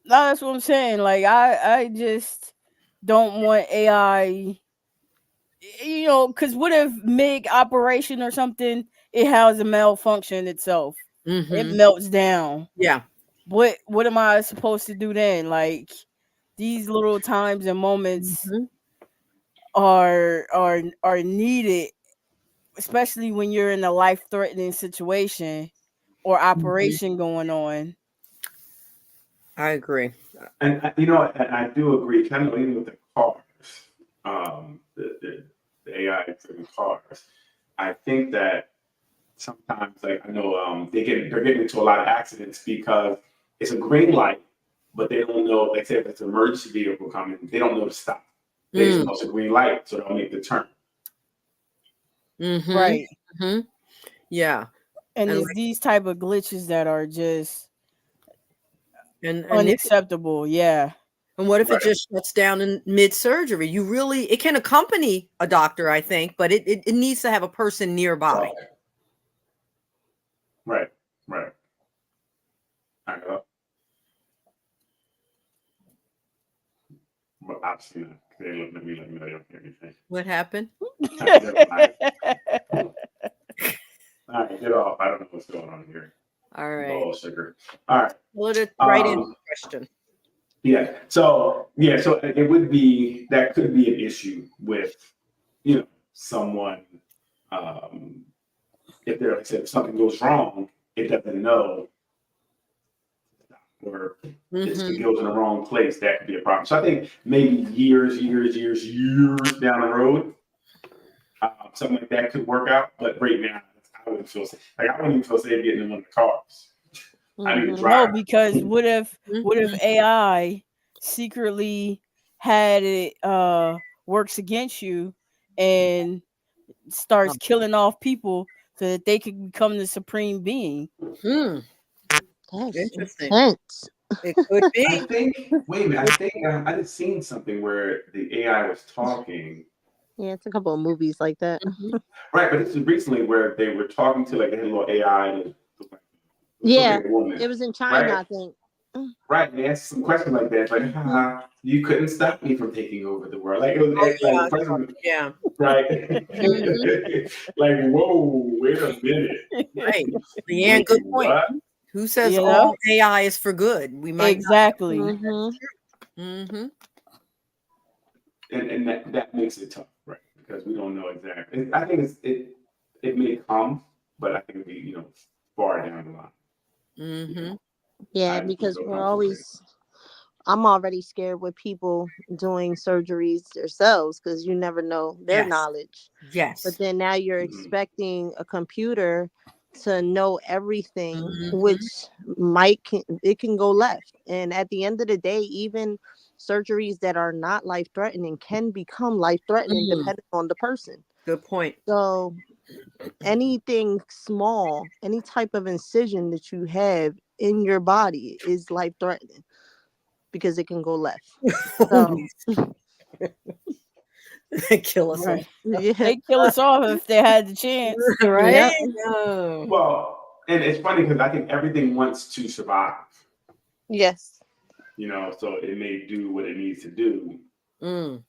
No, that's what I'm saying. Like I just don't want AI. You know, because what if mid operation or something, it has a malfunction itself. It Mhm. melts down. Yeah. What am I supposed to do then? Like these little times and moments Mhm. are needed, especially when you're in a life threatening situation or Mhm. operation going on. I agree. And you know, and I do agree. Kind of even with the cars, the AI-driven cars. I think that sometimes, like I know, they're getting into a lot of accidents because it's a green light, but they don't know. Like say if it's an emergency vehicle coming, they don't know to stop. They just Mm. know it's a green light, so they'll make the turn. Mhm. Right. Mhm. Yeah. And And it's these type of glitches that are just and if unacceptable. Yeah. and what if it Right. just shuts down in mid surgery? You really it can accompany a doctor, I think, but it needs to have a person nearby. Right. Right. I know. But obviously, they look at me like, no, they don't hear anything. What happened? Never mind. All right, get off. I don't know what's going on here. All The right. whole sugar. All right. Well, it right into the question. Yeah. So it would be that could be an issue with someone if they're like I said, if something goes wrong, it doesn't know. or Mhm. it goes in the wrong place, that could be a problem. So I think maybe years down the road, something like that could work out. But right now, I wouldn't feel safe. Like I wouldn't even feel safe getting in one of the cars. I need to Mhm. drive. No, because what if Mhm. AI secretly had it works against you and starts killing off people so that they could become the supreme being? Hmm. That's Interesting. intense. It could I be. think. Wait a minute. I think I had seen something where the AI was talking. Yeah, it's a couple of movies like that. Mhm. Right, but this is recently where they were talking to like they had a little AI and it looked Yeah, like a woman. it was in China, Right? I think. Right, and they asked some questions like that. It's like, you couldn't stop me from taking over the world. Like it was Oh like yeah. the person, Yeah. right? Mhm. Like, whoa, wait a minute. Right. Leanne, good point. What? Who says You all know? AI is for good? We might Exactly. Mhm. not. Mm-hmm. And that makes it tough, right? Because we don't know exactly. I think it may come, but I think it'll be far down the line. Mm-hmm. Yeah, I just because feel we're comfortable always. I'm already scared with people doing surgeries themselves because you never know their Yes. knowledge. Yes. But then now you're Mhm. expecting a computer to know everything, Mhm. which it can go left. And at the end of the day, even surgeries that are not life threatening can become life threatening Mhm. depending on the person. Good point. So anything small, any type of incision that you have in your body is life threatening because it can go left. So Kill us Right. all. yeah. They kill us off if they had the chance. Right? Yep. No. Well, and it's funny because I think everything wants to survive. Yes. So it may do what it needs to do Mm.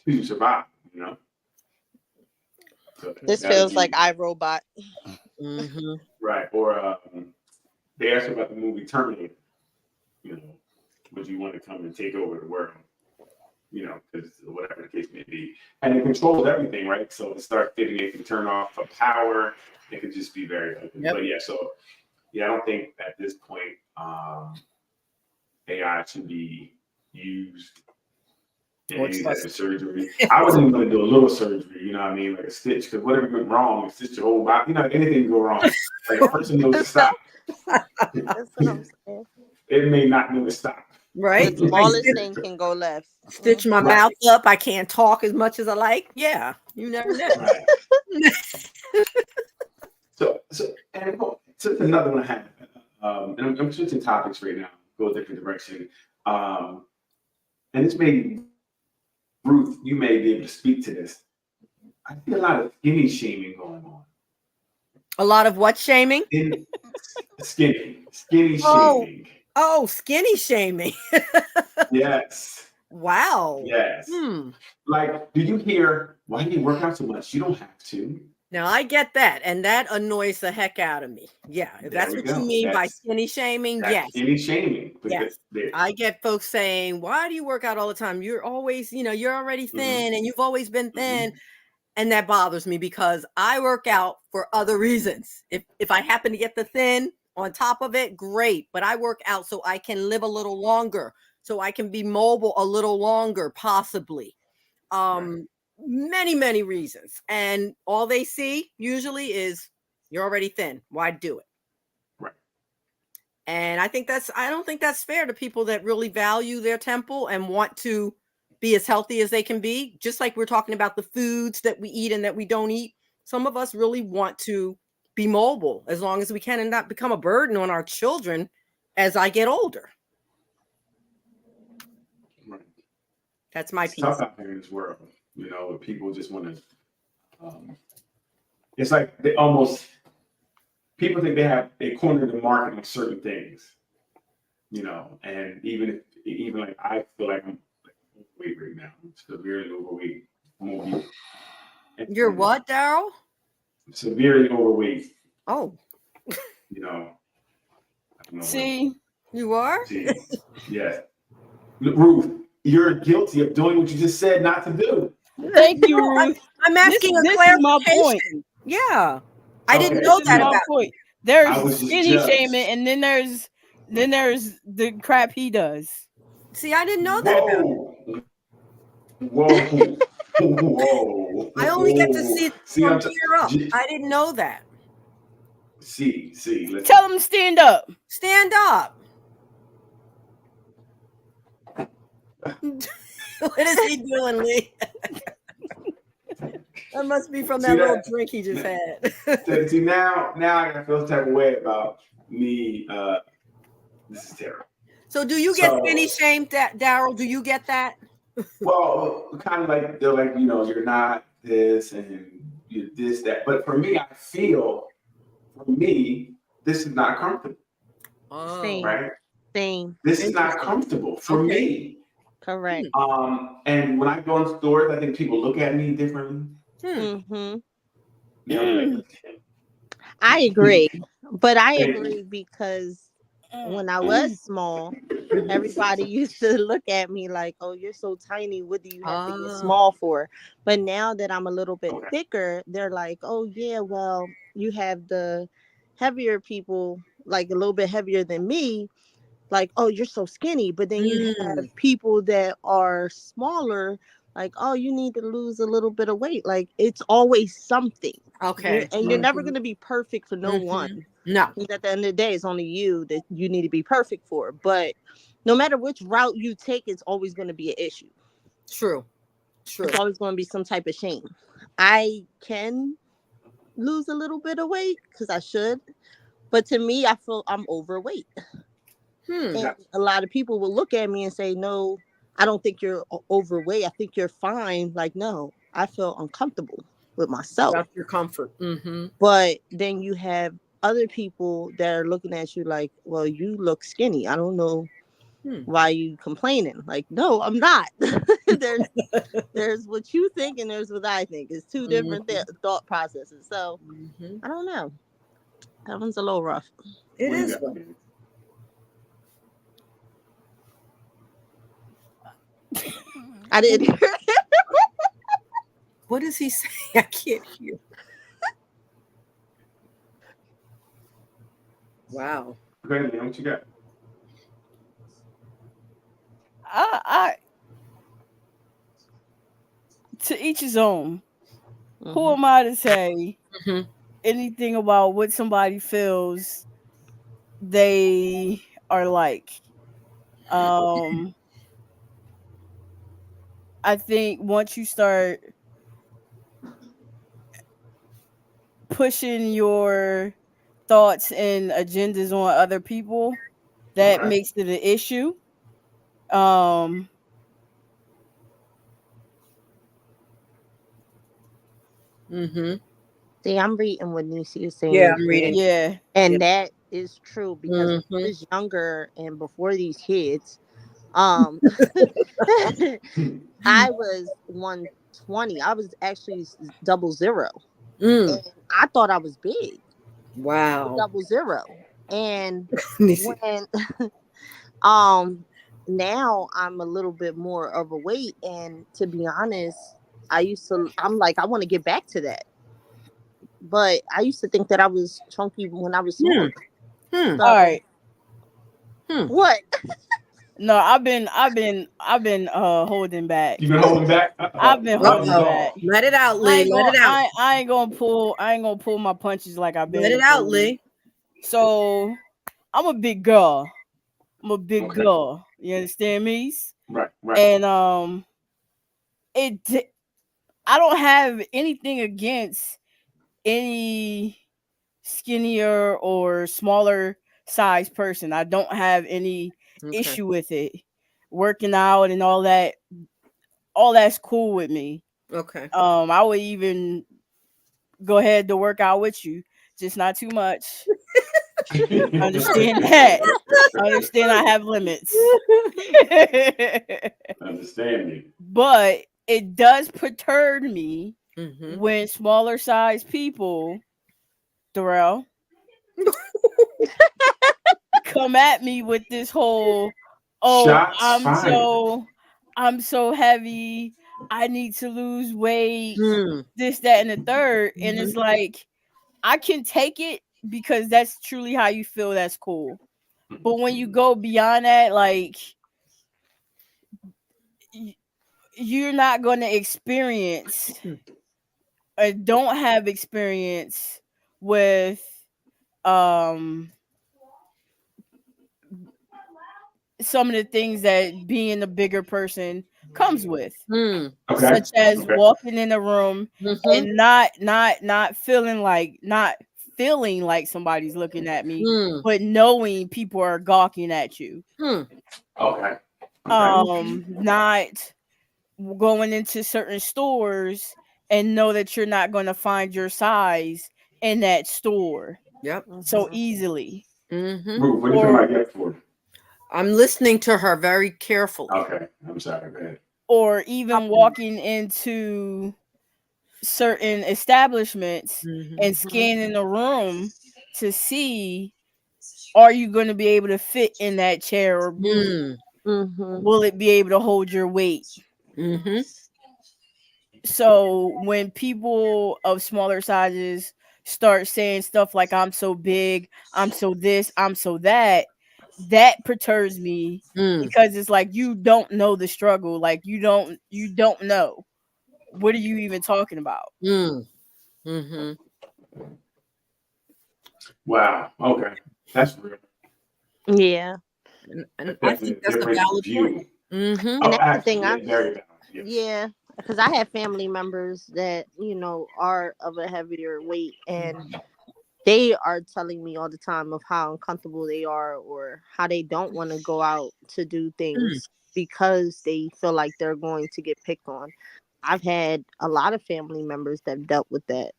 to survive. So This that would feels be like iRobot. Mm-hmm. right. Or they asked about the movie Terminator. Would you want to come and take over the world? Because whatever the case may be, and it controls everything, right? So it starts fitting. It can turn off a power. It could just be very open. Yep. But I don't think at this point AI should be used in Or any type trust. of surgery. I wouldn't even want to do a little surgery, you know what I mean? Like a stitch, because whatever went wrong, stitch your whole body, anything can go wrong. Like a person knows to stop. That's what I'm saying. It may not know to stop. Right? The smallest thing can go left. Stitch my Right. mouth up. I can't talk as much as I like. Yeah. You never know. Right. So another one I have, and I'm switching topics right now, go a different direction. And this may, Ruth, you may be able to speak to this. I see a lot of skinny shaming going on. A lot of what shaming? Skinny Oh. shaming. Oh, skinny shaming. Yes. Wow. Yes. Like, do you hear, why do you work out so much? You don't have to. Now I get that, and that annoys the heck out of me. Yeah, if that's what you mean by skinny shaming, yes. Skinny shaming. Yes. I get folks saying, why do you work out all the time? You're always, you're already thin and you've always been thin. And that bothers me because I work out for other reasons. If I happen to get the thin on top of it, great. But I work out so I can live a little longer, so I can be mobile a little longer, possibly. Many, many reasons. And all they see usually is you're already thin. Why do it? Right. And I don't think that's fair to people that really value their temple and want to be as healthy as they can be. Just like we're talking about the foods that we eat and that we don't eat. Some of us really want to be mobile as long as we can and not become a burden on our children as I get older. Right. That's my piece. piece. Tough out there in this world, people just want to. It's like people think they cornered the market on certain things, and even like I feel like I'm overweight right now. I'm severely overweight. You're what, Daryl? Severely overweight. Oh. I don't know. See, you are? See, yes. Ruth, you're guilty of doing what you just said not to do. Thank you, Ruth. I'm asking this a clarification. Is my point. Yeah. I didn't know that about point. There's I was just skinny judged. shaming, and then there's then there's the crap he does. See, I didn't know that about him. Whoa. Whoa. I only get to see it from I'm here up. I didn't know that. See, listen. Tell him to stand up. Stand up. What is he doing, Lee? That must be from that See little that? drink he just had. See, now I gotta feel some type of way about me. This is terrible. So do you get So- skinny shamed, Daryl? Do you get that? Well, kind of like they're like, you're not this and you're this, that. But for me, I feel this is not comfortable, Same. right? Same. This is not Interesting. comfortable for Okay. me. Correct. And when I go in stores, I think people look at me differently. Mm-hmm. Like, I agree, but I Thank agree because when I was small, everybody used to look at me like, "Oh, you're so tiny. What do you have to get small for?" But now that I'm a little bit thicker, they're like, "Oh, yeah, well, you have the heavier people, like a little bit heavier than me. Like, oh, you're so skinny." But then you have people that are smaller, like, "Oh, you need to lose a little bit of weight." Like, it's always something. Okay. And you're never going to be perfect for no one. No. Because at the end of the day, it's only you that you need to be perfect for. But no matter which route you take, it's always going to be an issue. True. It's always going to be some type of shame. I can lose a little bit of weight because I should. But to me, I feel I'm overweight. And a lot of people will look at me and say, "No, I don't think you're overweight. I think you're fine." Like, no, I feel uncomfortable with myself. That's your comfort. But then you have other people that are looking at you like, "Well, you look skinny. I don't know why you complaining." Like, no, I'm not. there's what you think and there's what I think. It's two different thought processes. So I don't know. That one's a little rough. It is. I didn't hear it. What is he saying? I can't hear. Wow. Okay, what you got? I to each his own. Who am I to say anything about what somebody feels they are like? I think once you start pushing your thoughts and agendas on other people, that makes it an issue. See, I'm reading what Nisi is saying. Yeah, I'm reading. Yeah. And that is true because when I was younger and before these kids, I was 120. I was actually 00. And I thought I was big. Wow. 00. And when now I'm a little bit more overweight, and to be honest, I'm like, I want to get back to that. But I used to think that I was chunky when I was small. All right. What? No, I've been holding back. You've been holding back? I've been holding back. Let it out, Lee. Let it out. I ain't gonna pull my punches like I've been. Let it out, Lee. So I'm a big girl. I'm a big girl. You understand me? Right. And I don't have anything against any skinnier or smaller size person. I don't have any issue with it. Working out and all that's cool with me. Okay. I would even go ahead to work out with you, just not too much. Understand that. Understand I have limits. Understand me. But it does perturb me when smaller size people, Darrell, come at me with this whole, I'm so heavy, I need to lose weight, this, that, and the third. And it's like, I can take it because that's truly how you feel. That's cool. But when you go beyond that, like you're not going to experience or don't have experience with some of the things that being a bigger person comes with, Mm. Okay. such as Okay. walking in a room Mhm. and not feeling like somebody's looking at me, Mm. but knowing people are gawking at you. Mm. Okay. Not going into certain stores and know that you're not going to find your size in that store Yep. so easily. Mm-hmm. Ruth, what do you think about get for? I'm listening to her very carefully. Okay. I'm sorry. Go ahead. Or even walking into certain establishments Mhm. and scanning the room to see, are you going to be able to fit in that chair or move? Mm. Will it be able to hold your weight? Mm-hmm. So when people of smaller sizes start saying stuff like I'm so big, I'm so this, I'm so that perturbs me, Mm. because it's like you don't know the struggle. Like you don't know. What are you even talking about? Mm. Mm-hmm. Wow. Okay. That's real. Yeah. And I Definitely think a that's a different valid view. point. Mm-hmm. And Oh, that's the thing. absolutely. Very valid. Yes. Yeah, because I have family members that are of a heavier weight, and they are telling me all the time of how uncomfortable they are, or how they don't want to go out to do things because they feel like they're going to get picked on. I've had a lot of family members that dealt with that,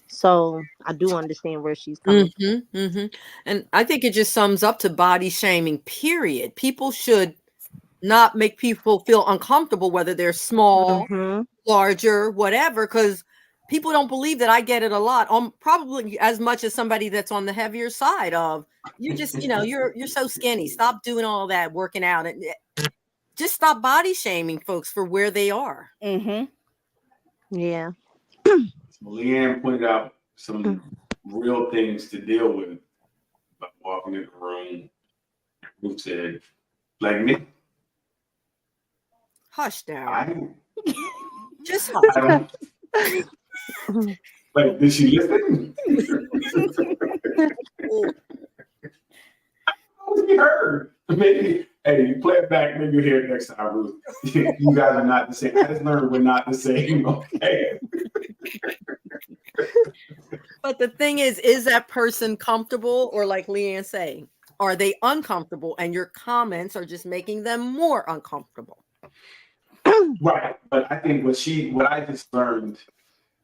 so I do understand where she's coming from. Mm-hmm. Mm-hmm. And I think it just sums up to body shaming, period. People should not make people feel uncomfortable, whether they're small, Mm-hmm. larger, whatever, because people don't believe that I get it a lot, probably as much as somebody that's on the heavier side of, you just, you're so skinny. Stop doing all that working out, and just stop body shaming folks for where they are. Mm-hmm. Yeah. Leanne pointed out some real things to deal with by walking in the room. Ruth said, like me, Hush now. I Just hush. don't. Like, did she listen? Always be heard. Maybe, hey, you play it back. Maybe you'll hear it next time, Ruth. You guys are not the same. I just learned we're not the same. Okay. But the thing is that person comfortable, or like Leanne saying, are they uncomfortable? And your comments are just making them more uncomfortable. Right. But I think what I just learned,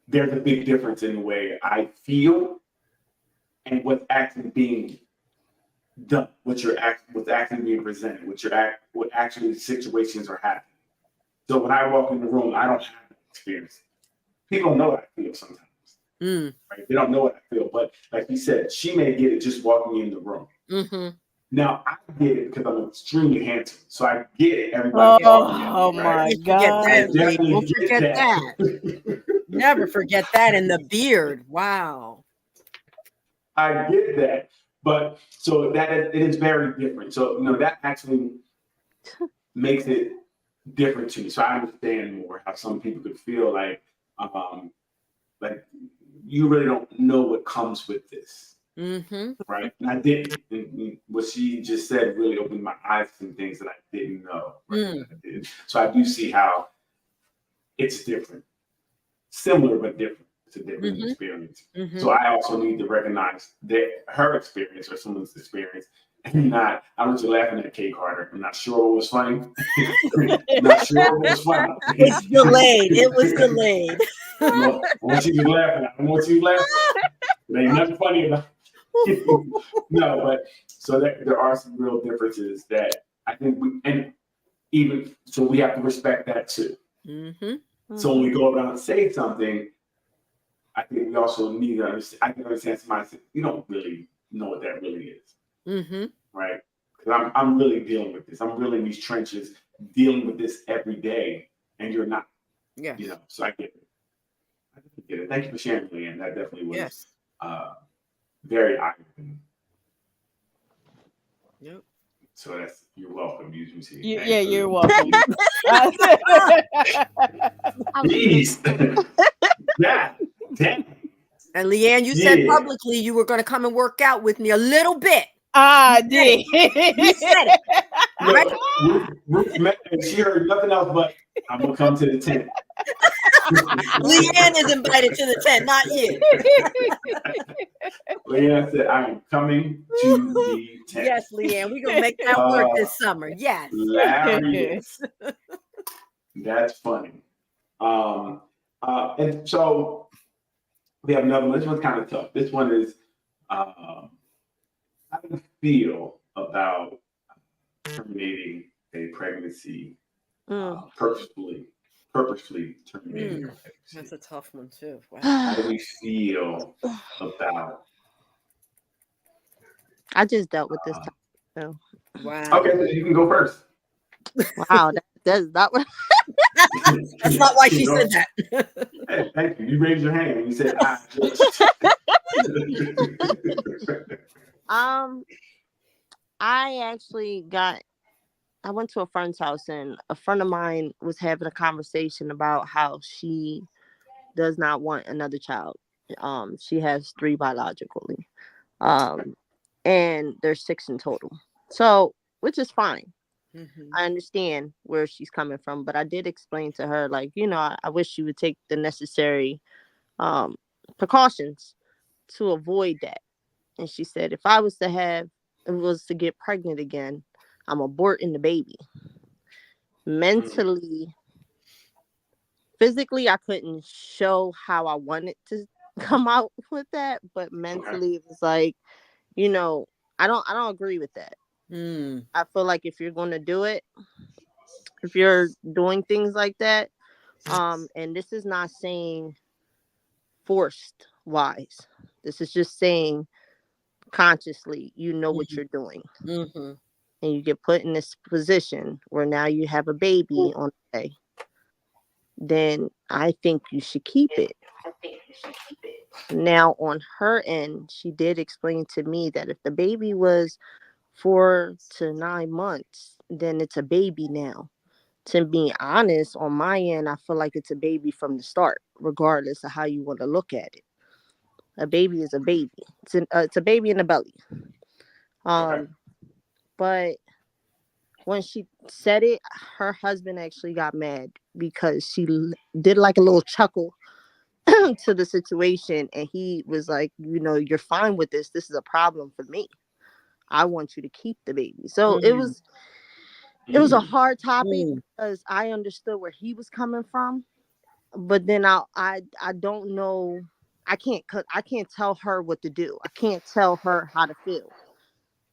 there's a big difference in the way I feel and what's actually being done, what's actually being presented, what actually situations are happening. So when I walk in the room, I don't have that experience. People don't know what I feel sometimes. Mm. Right? They don't know what I feel. But like you said, she may get it just walking in the room. Mm-hmm. Now I get it because I'm extremely handsome. So I get it. Everybody talking at me, Oh right? my God. I definitely Don't forget that. Never forget that. And the beard. Wow. I get that. But so it is very different. So that actually makes it different to me. So I understand more how some people could feel like you really don't know what comes with this. Mm-hmm. Right. And I didn't. And what she just said really opened my eyes to some things that I didn't know. Right? So I do see how it's different. Similar but different. It's a different experience. Mm-hmm. So I also need to recognize that her experience or someone's experience, and not. I want you laughing at Kay Carter. I'm not sure what was funny. Not sure what was funny. It's delayed. It was delayed. No, I want you to laugh. I want you to laugh. There ain't nothing funny about it. No, but so there are some real differences that I think we have to respect that too. Mm-hmm. So when we go around and say something, I think we also need to understand. I can understand somebody say, you don't really know what that really is, Mm-hmm. right? Because I'm really dealing with this. I'm really in these trenches, dealing with this every day, and you're not. Yes. So I get it. Thank you for sharing, Leanne. That definitely was Yes. very eye-opening. Yep. So that's you're welcome. You see. Yeah, you're welcome. Jeez. Yeah. Damn. And Leanne, you said publicly you were going to come and work out with me a little bit. I did. You said it. Look, Ruth met and she heard nothing else but I'm gonna come to the tent. Leanne is invited to the tent, not you. Leanne said, I am coming to the tent. Yes, Leanne, we're gonna make that work this summer. Yes. Hilarious. That's funny. And so we have another one. This one's kind of tough. This one is how do you feel about terminating a pregnancy purposefully terminating a pregnancy? That's a tough one too. Wow. How do we feel about? I just dealt with this time. So. Wow. Okay, so you can go first. Wow, that's not what. That's not why she said that. Hey, thank you. You raised your hand and you said, I I went to a friend's house and a friend of mine was having a conversation about how she does not want another child. She has 3 biologically. And there's 6 in total. So, which is fine. Mm-hmm. I understand where she's coming from, but I did explain to her, like, I wish she would take the necessary precautions to avoid that. And she said, if I was to get pregnant again, I'm aborting the baby. Mentally, physically, I couldn't show how I wanted to come out with that, but mentally, it was like, I don't agree with that. I feel like if you're going to do it, if you're doing things like that, and this is not saying forced wise, this is just saying consciously, what you're doing. Mm-hmm. And you get put in this position where now you have a baby on the way, then I think you should keep it. Now, on her end, she did explain to me that if the baby was 4 to 9 months, then it's a baby now. To be honest, on my end, I feel like it's a baby from the start, regardless of how you want to look at it. A baby is a baby. It's a baby in the belly. But when she said it, her husband actually got mad because she did like a little chuckle to the situation. And he was like, you're fine with this. This is a problem for me. I want you to keep the baby. So it was a hard topic because I understood where he was coming from. But then I don't know. I can't tell her what to do. I can't tell her how to feel.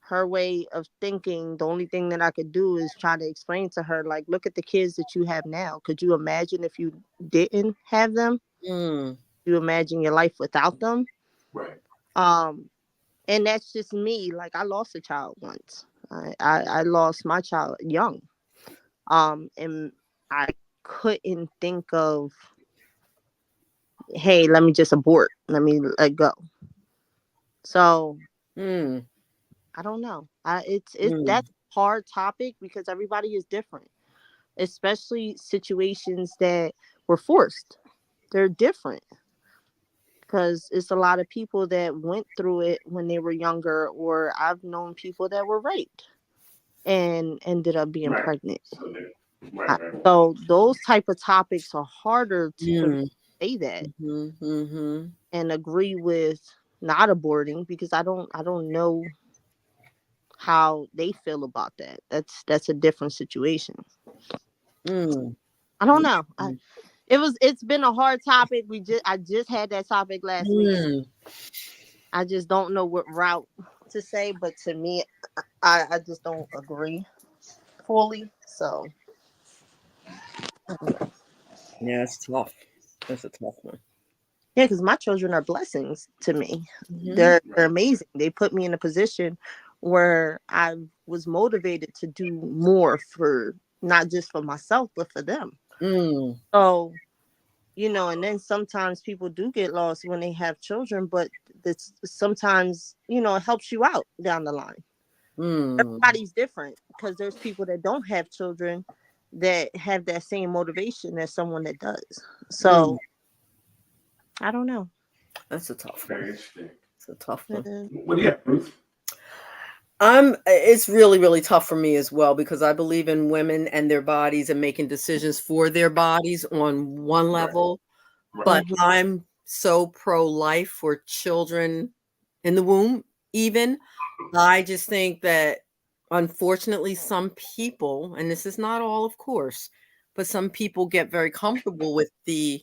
Her way of thinking, the only thing that I could do is try to explain to her, like, look at the kids that you have now. Could you imagine if you didn't have them? You imagine your life without them? Right. And that's just me. Like, I lost a child once. I lost my child young. And I couldn't think of, hey, let me just abort. Let me let go. So I don't know. It's that's a hard topic because everybody is different, especially situations that were forced. They're different because it's a lot of people that went through it when they were younger, or I've known people that were raped and ended up being pregnant. So those type of topics are harder to say that and agree with not aborting because I don't know how they feel about that. That's a different situation. I don't know. It's been a hard topic. I just had that topic last week. I just don't know what route to say, but to me, I just don't agree fully. So yeah, it's tough. That's a tough one. Yeah, because my children are blessings to me. They're amazing. They put me in a position where I was motivated to do more for not just for myself, but for them. So, and then sometimes people do get lost when they have children, but sometimes, it helps you out down the line. Mm. Everybody's different because there's people that don't have children that have that same motivation as someone that does. So I don't know. That's a tough one. Very interesting. It's a tough one. What do you have, Ruth? It's really, really tough for me as well because I believe in women and their bodies and making decisions for their bodies on one level, Right. but I'm so pro-life for children in the womb. Even I just think that unfortunately some people, and this is not all, of course, but some people get very comfortable with the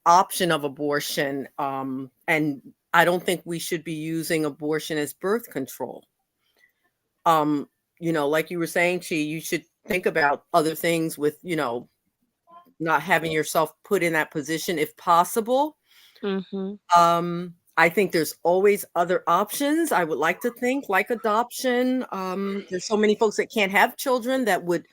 option of abortion, and I don't think we should be using abortion as birth control. Like you were saying, Chi, you should think about other things with, not having yourself put in that position if possible. I think there's always other options. I would like to think like adoption. There's so many folks that can't have children that would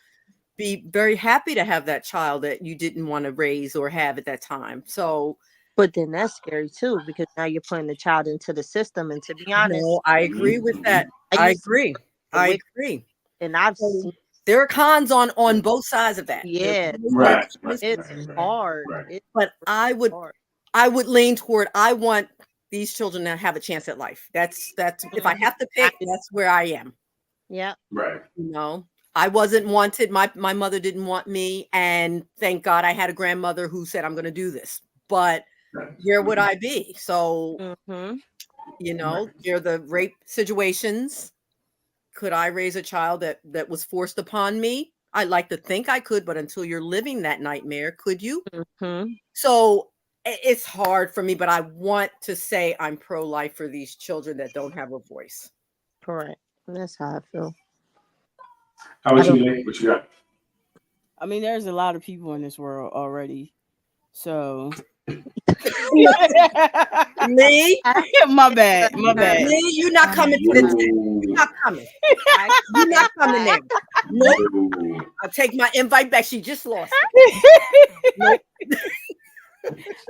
be very happy to have that child that you didn't want to raise or have at that time. So, but then that's scary too because now you're putting the child into the system. And to be honest, no, I agree with that. I agree. I agree. And I've seen there are cons on both sides of that. Yeah, Right. it's hard. Right. But I would lean toward I want these children to have a chance at life. That's if I have to pick, that's where I am. Yeah. Right. I wasn't wanted. My mother didn't want me, and thank God I had a grandmother who said I'm going to do this. But where would I be? So, there are the rape situations. Could I raise a child that was forced upon me? I'd like to think I could, but until you're living that nightmare, could you? So it's hard for me, but I want to say I'm pro-life for these children that don't have a voice. Correct. That's how I feel. How about you, Nick? What you got? I mean, there's a lot of people in this world already. So Lee? my bad. Lee, you're not coming to the tent. You're not coming. You're not coming there. Nope. I'll take my invite back. She just lost. Nope.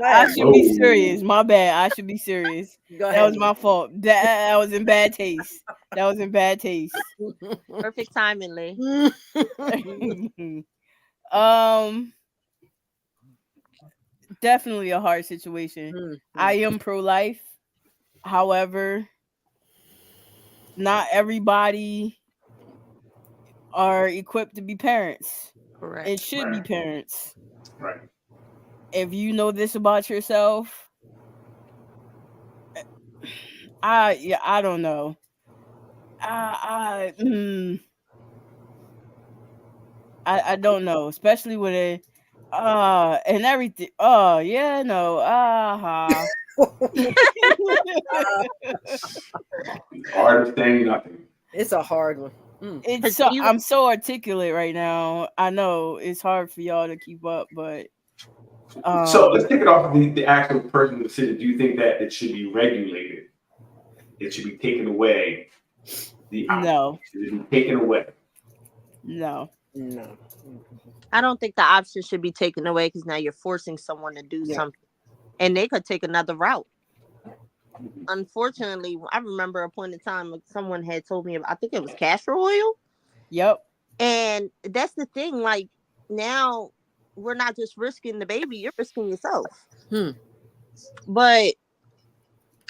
I should be serious. My bad. I should be serious. That was my fault. That was in bad taste. Perfect timing, Lee. Definitely a hard situation. I am pro-life. However, not everybody are equipped to be parents. Correct. It should be parents. Right. If you know this about yourself, I don't know. I don't know, especially with it and everything. Oh yeah, no. Hard saying nothing. It's a hard one. It's I'm so articulate right now. I know it's hard for y'all to keep up, but so let's take it off of the actual personal decision. Do you think that it should be regulated? It should be taken away. No. Should it be taken away? No. I don't think the option should be taken away because now you're forcing someone to do something, and they could take another route. Unfortunately, I remember a point in time someone had told me about, I think it was castor oil. Yep. And that's the thing. Like now, we're not just risking the baby; you're risking yourself. But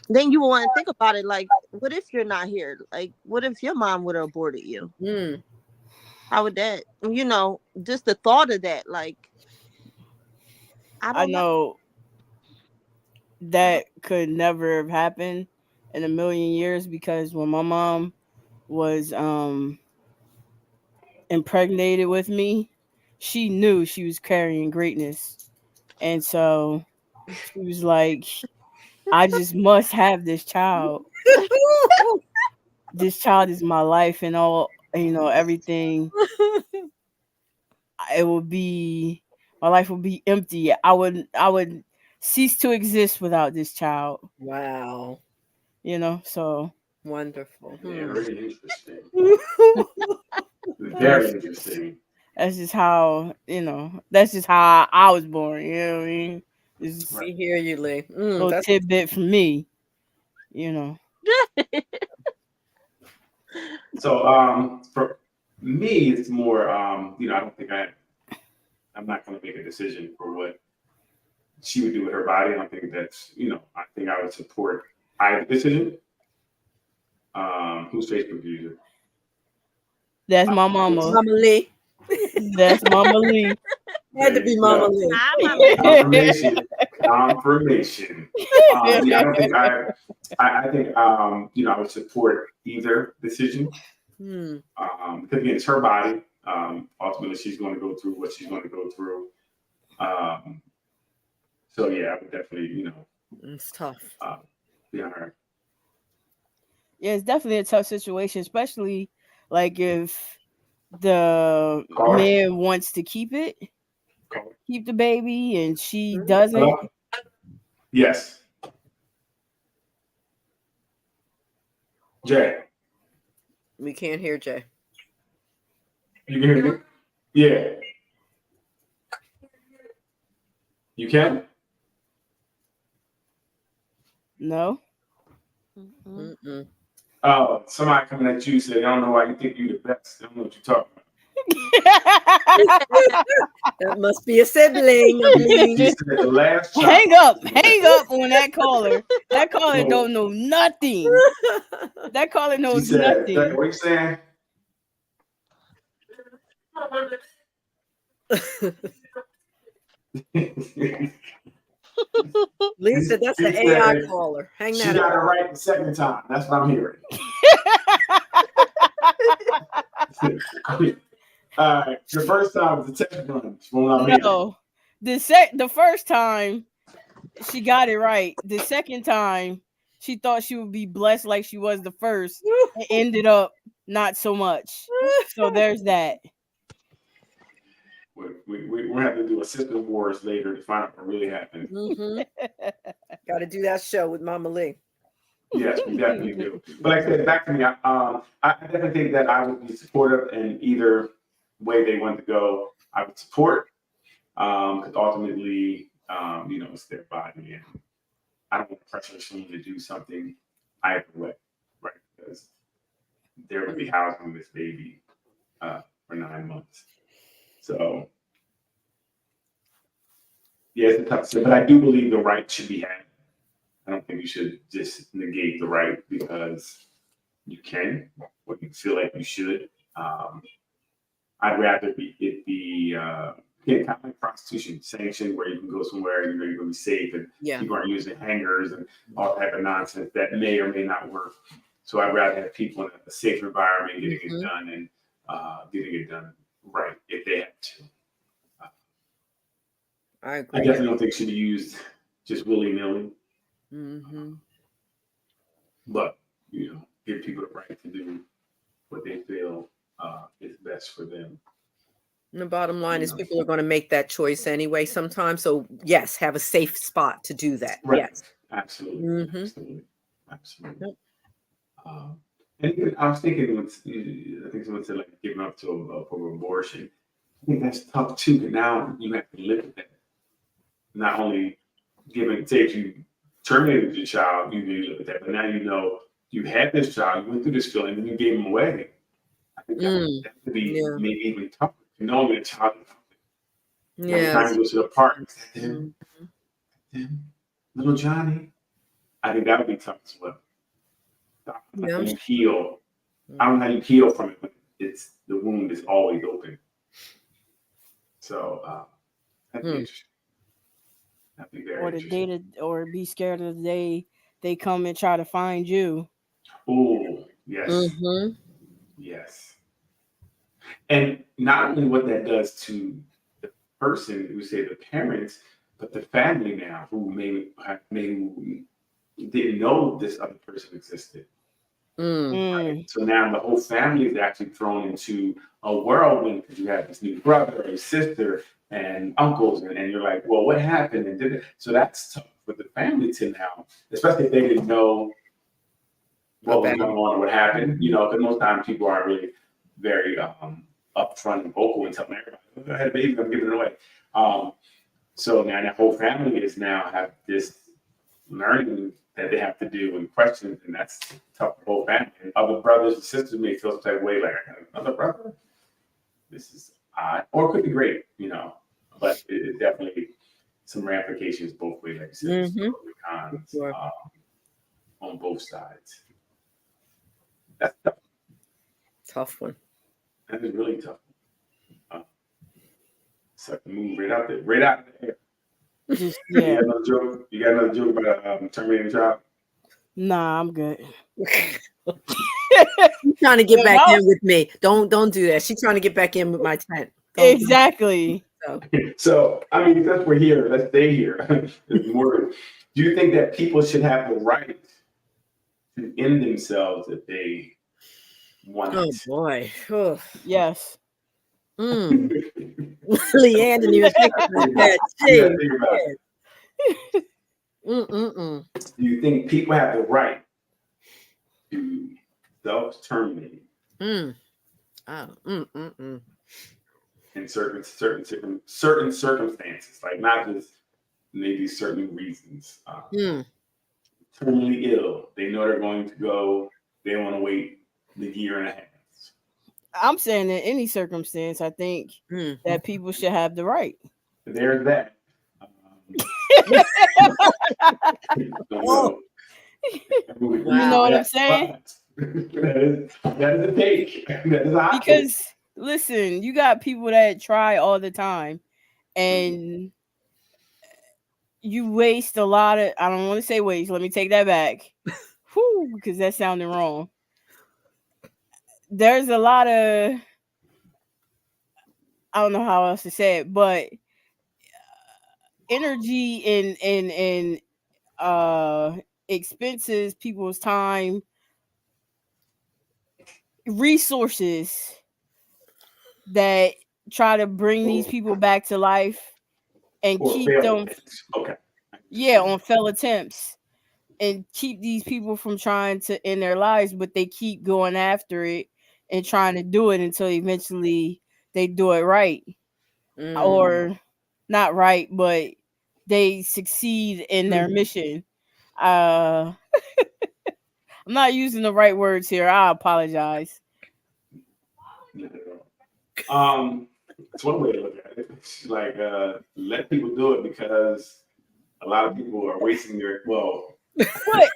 then you want to think about it. Like, what if you're not here? Like, what if your mom would have aborted you? How would that? Just the thought of that. Like, I know that could never have happened in a million years because when my mom was impregnated with me, she knew she was carrying greatness, and so she was like, I just must have this child. This child is my life and all, everything. My life would be empty. I would cease to exist without this child. Wow. So wonderful. Very interesting. Very interesting. That's just how, I was born. You know what I mean? I hear you, Lee. Little tidbit from me, So for me, it's more I don't think I'm not going to make a decision for what she would do with her body. I don't think that's I think I would support either decision. Whose Facebook user? That's my mama. Mama Lee. That's Mama Lee. Had to be Mama Lee. Confirmation. Confirmation. Yeah, I don't think I think I would support either decision. Because again, it's her body. Ultimately, she's going to go through what she's going to go through. So yeah, I would definitely It's tough. be on her. Yeah, it's definitely a tough situation, especially like if the man wants to keep the baby, and she doesn't. Hello? Yes. Jay, We can't hear Jay. you can hear me? Yeah. You can? No. Mm-mm. Oh, somebody coming at you said, I don't know why you think you're the best. I don't know what you're talking about. That must be a sibling. I She mean. said the last child. Hang up on that caller. That caller don't know nothing. That caller She knows said, nothing. what are you saying? Lisa, that's an AI caller. Hang She that got it up. right the second time. That's what I'm hearing. All right. The first time was the test run. No. The first time she got it right. The second time she thought she would be blessed like she was the first. It ended up not so much. So there's that. We're gonna have to do a system wars later to find out what really happened. Got to do that show with Mama Lee. Yes, we definitely do. But like I said, back to me, I definitely think that I would be supportive in either way they want to go. I would support because ultimately, it's their body, and I don't want to pressure someone to do something either way, right? Because they're going to be housing this baby for 9 months. So, yeah, it's a tough decision, but I do believe the right should be had. I don't think you should just negate the right because you can, or you feel like you should. I'd rather it be kind of like prostitution sanctioned, where you can go somewhere and you're going to be safe, and people aren't using hangers and all type of nonsense that may or may not work. So I'd rather have people in a safe environment getting it done and getting it done right if they have to. I agree. I definitely don't think it should be used just willy-nilly. But give people the right to do what they feel is best for them. And the bottom line is people are going to make that choice anyway sometimes. So yes, have a safe spot to do that. Right. Yes. Absolutely. Absolutely. And even, I was thinking, I think someone said like giving up to for abortion. I think that's tough too. But now you have to live with that. Not only say if you terminated your child, you need to live with that. But now you had this child, you went through this feeling, and you gave him away. I think that could be maybe even tougher. Knowing the child, every time you go to the park, little Johnny. I think that would be tough as well. How you heal. I don't know how you heal from it, but the wound is always open. So that'd be interesting. That'd be very interesting. Or be scared of the day they come and try to find you. Oh, yes. Yes. And not only what that does to the person who say the parents, but the family now who maybe didn't know this other person existed. Right? So now the whole family is actually thrown into a whirlwind because you have this new brother or sister and uncles, and you're like, well, what happened? And so that's tough for the family to now, especially if they didn't know what was going on or what happened. Because most times people aren't really very upfront and vocal and telling everybody, I had a baby, I'm giving it away. So now that whole family is now have this learning that they have to do and questions, and that's tough for both families. And other brothers and sisters may feel some type of way, like, I got another brother? This is odd. Or it could be great, but it definitely some ramifications both ways, like you said, there's pros and cons Sure. on both sides. That's tough. Tough one. That is really tough. So I can move right out there. Just You yeah. got another joke? You got another joke about Terminator Child? Nah, I'm good. She's trying to get back No. in with me. Don't do that. She's trying to get back in with my tent. Don't- Exactly. So, I mean, since we're here, let's stay here. Do you think that people should have the right to end themselves if they want Oh it? boy. Oh. Yes. Leanne didn't even think about that. You gotta Gee. think about it. Do you think people have the right to self-terminate Oh, in certain circumstances, like not just maybe certain reasons? Terminally ill, they know they're going to go. They don't want to wait the year and a half. I'm saying in any circumstance, I think that people should have the right. There's that. Oh. You know what I'm saying? That is a take. That is a hot take. Because listen, you got people that try all the time, and you waste a lot of. I don't want to say waste. Let me take that back. Whew, because that sounded wrong. There's a lot of. I don't know how else to say it, but energy and expenses, people's time, resources that try to bring these people back to life and Or keep failed them attempts. Okay. on failed attempts and keep these people from trying to end their lives, but they keep going after it and trying to do it until eventually they do it right. Or not right, but they succeed in their mission. I'm not using the right words here. I apologize. It's one way to look at it. It's like let people do it because a lot of people are wasting their What?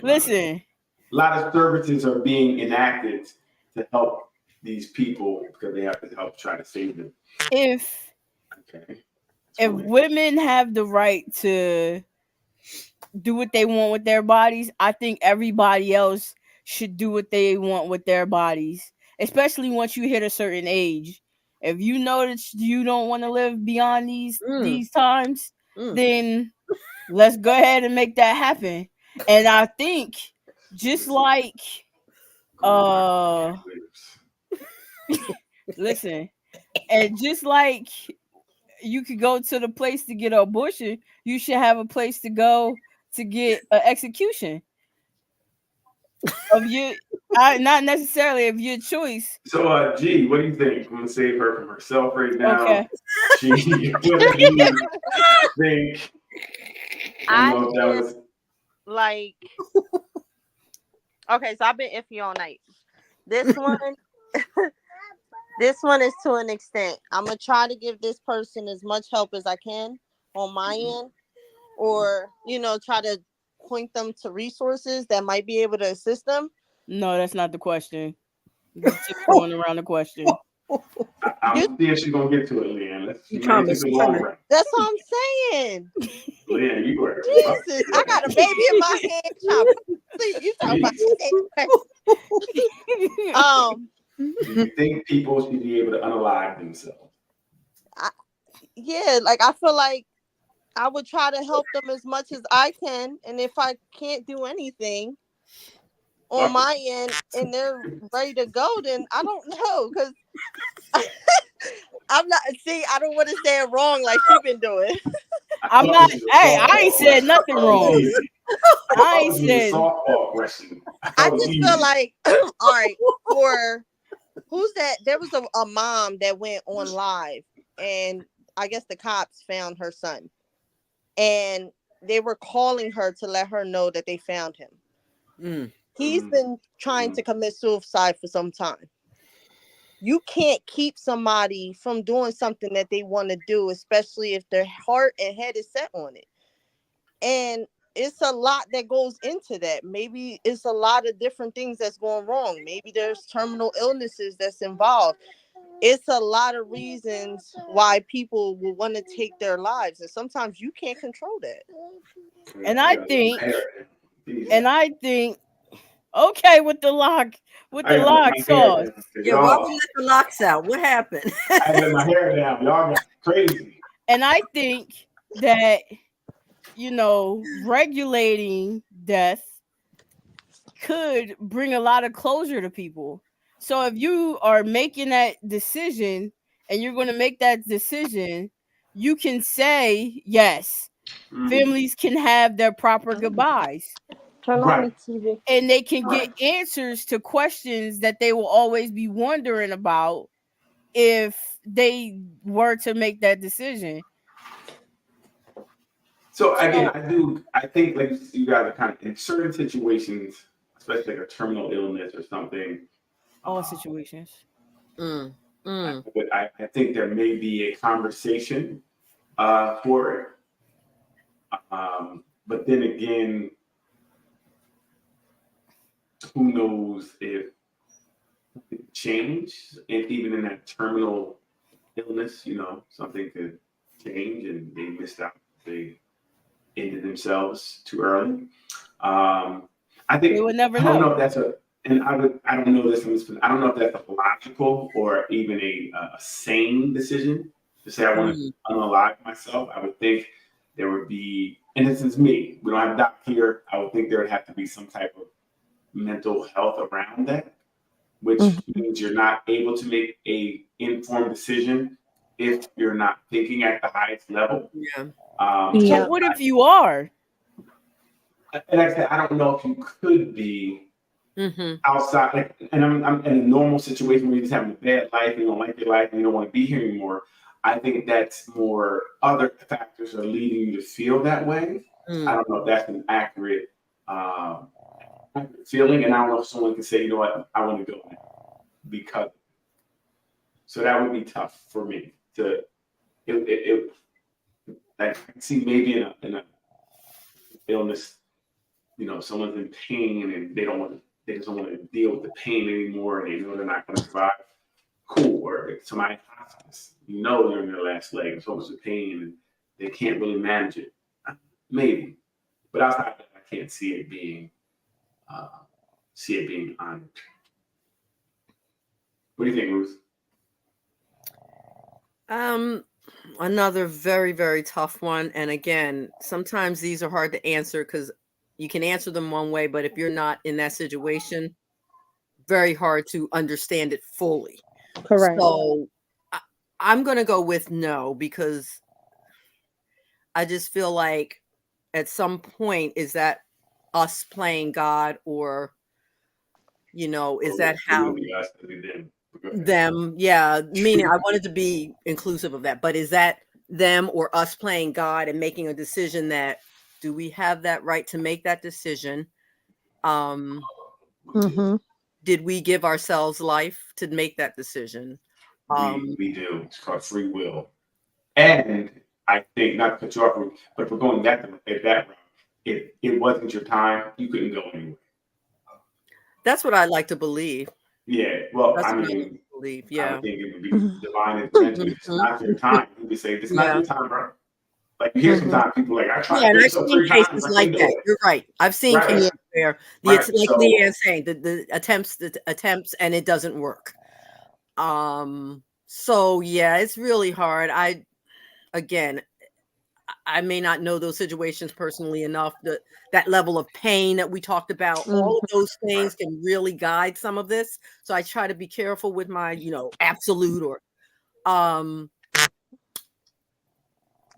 Listen. A lot of services are being enacted to help these people because they have to help try to save them. If Okay. if women have the right to do what they want with their bodies, I think everybody else should do what they want with their bodies, especially once you hit a certain age. If you know that you don't want to live beyond these times, then let's go ahead and make that happen. And I think just like listen, and just like you could go to the place to get an abortion, you should have a place to go to get an execution of your, not necessarily of your choice. So, G, what do you think? I'm gonna save her from herself right now. Okay. She, what do you think? I don't know if that was like. Okay, so I've been iffy all night. This one, this one is to an extent. I'm gonna try to give this person as much help as I can on my end, or try to point them to resources that might be able to assist them. No, that's not the question. You're just going around the question. I'm see if she's gonna get to it, Leanne. That's what I'm saying. Leanne, you were. Jesus, I got a baby in my hand. You talking about Do you think people should be able to unalive themselves? Yeah, like I feel like I would try to help them as much as I can, and if I can't do anything on my end and they're ready to go, then I don't know, because I'm not. See, I don't want to say it wrong like she's been doing. I'm not. Hey, I ain't said nothing wrong. I ain't said. I just feel like, all right, for who's that? There was a mom that went on live, and I guess the cops found her son, and they were calling her to let her know that they found him. He's been trying to commit suicide for some time. You can't keep somebody from doing something that they want to do, especially if their heart and head is set on it. And it's a lot that goes into that. Maybe it's a lot of different things that's going wrong. Maybe there's terminal illnesses that's involved. It's a lot of reasons why people will want to take their lives, and sometimes you can't control that. And I think, okay, with the lock sauce. Yeah, why we let the locks out? What happened? I let my hair down. Y'all got crazy. And I think that, regulating death could bring a lot of closure to people. So if you are making that decision and you're going to make that decision, you can say, yes, families can have their proper goodbyes. Turn on the TV. And they can get answers to questions that they will always be wondering about if they were to make that decision. So again, I think like you guys are kind of in certain situations, especially like a terminal illness or something. All situations. I think there may be a conversation for it. But then again, who knows if it change, and even in that terminal illness, something could change and they missed out. They ended themselves too early. I think they would never I don't know if that's I don't know this. I don't know if that's a logical or even a sane decision to say I want to unalive myself. I would think there would be, and this is me. We don't have a doc here. I would think there would have to be some type of mental health around that, which means you're not able to make a informed decision if you're not thinking at the highest level. So what if you are? And like I said, I don't know if you could be outside, and I'm in a normal situation where you're just having a bad life, you don't like your life, and you don't want to be here anymore. I think that's more other factors are leading you to feel that way. I don't know if that's an accurate feeling, and I don't know if someone can say, you know what, I want to go now because. So that would be tough for me to. I see maybe in a illness, someone's in pain and they just don't want to deal with the pain anymore, and they know they're not going to survive. Cool. Or if somebody in hospice, they're in their last leg, and so much pain, and they can't really manage it. Maybe, but outside of that, I can't see it being honored. What do you think, Ruth? Another very, very tough one. And again, sometimes these are hard to answer because you can answer them one way, but if you're not in that situation, very hard to understand it fully. Correct. So I'm going to go with no, because I just feel like at some point, is that us playing God, or, is that how them? Yeah. Meaning I wanted to be inclusive of that, but is that them or us playing God and making a decision that, do we have that right to make that decision? Did we give ourselves life to make that decision? We do. It's called free will. And I think, not to cut you off, but if we're going that route, if it wasn't your time, you couldn't go anywhere. That's what I like to believe. Yeah. Well, That's I what mean, like to believe. I Yeah. would think it would be divine intervention. It's not your time. You would say, it's not your time, bro. Like you hear sometimes people like, I try and to I've seen cases like that. You're right. I've seen cases where it's like Leanne's saying, the attempts and it doesn't work. So yeah, it's really hard. I may not know those situations personally enough, that level of pain that we talked about, all of those things can really guide some of this. So I try to be careful with my, absolute or,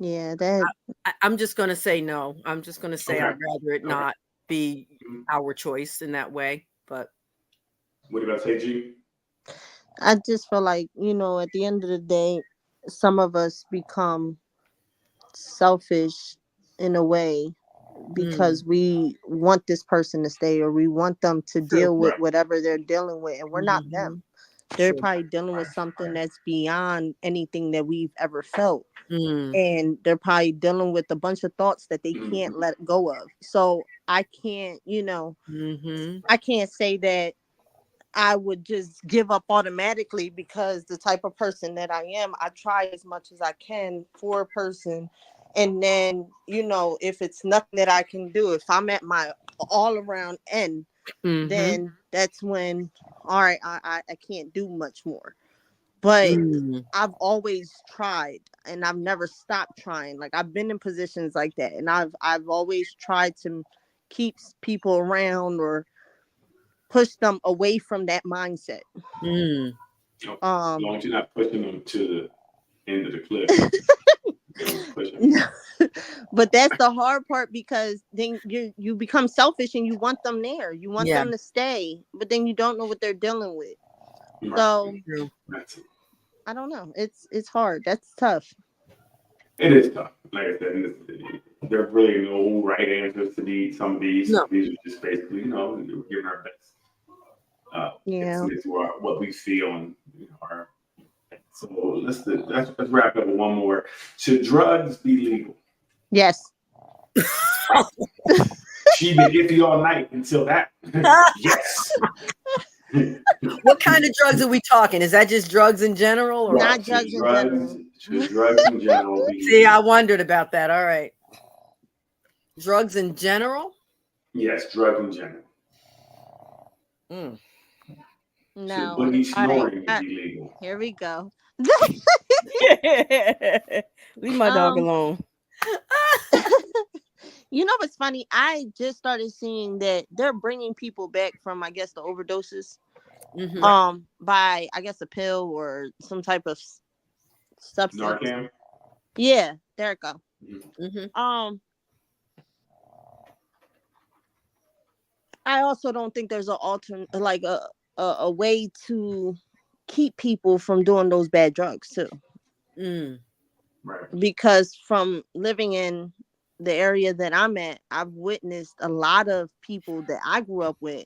yeah, that I'm just going to say no. I'm just going to say I'd rather it not be our choice in that way. But what about say, G? I just feel like, at the end of the day, some of us become selfish in a way because we want this person to stay or we want them to deal with Right. whatever they're dealing with, and we're not Mhm. them. They're True. probably dealing with something that's beyond anything that we've ever felt, Mm. and they're probably dealing with a bunch of thoughts that they Mhm. can't let go of. So I can't, Mhm. I can't say that I would just give up automatically, because the type of person that I am, I try as much as I can for a person. And then, if it's nothing that I can do, if I'm at my all around end, Mhm. then that's when, all right, I can't do much more. But Mm. I've always tried and I've never stopped trying. Like, I've been in positions like that, and I've always tried to keep people around or push them away from that mindset. Mm. As long as you're not pushing them to the end of the cliff. Don't push them. But that's the hard part, because then you become selfish and you want them there. You want Yeah. them to stay, but then you don't know what they're dealing with. Right. So True. That's it. I don't know. It's hard. That's tough. It is tough. Like I said, there's really no right answers to some of these. No. These are just basically, we're giving our best Yeah. estimate to what we see on our. So let's wrap up with one more. Should drugs be legal? Yes. She been iffy all night until that. Yes. What kind of drugs are we talking? Is that just drugs in general, or Not drugs in general. Should drugs in general be see? I wondered about that. All right, drugs in general. Yes, drugs in general. Mm. Should No. boogie All right. snoring be legal? Here we go. Leave my dog alone. You know what's funny? I just started seeing that they're bringing people back from, I guess, the overdoses. Mhm. By, I guess, a pill or some type of substance. Narcan? Yeah, there it go. Mhm. I also don't think there's like a way to keep people from doing those bad drugs too. Mm. Right. Because from living in the area that I'm at, I've witnessed a lot of people that I grew up with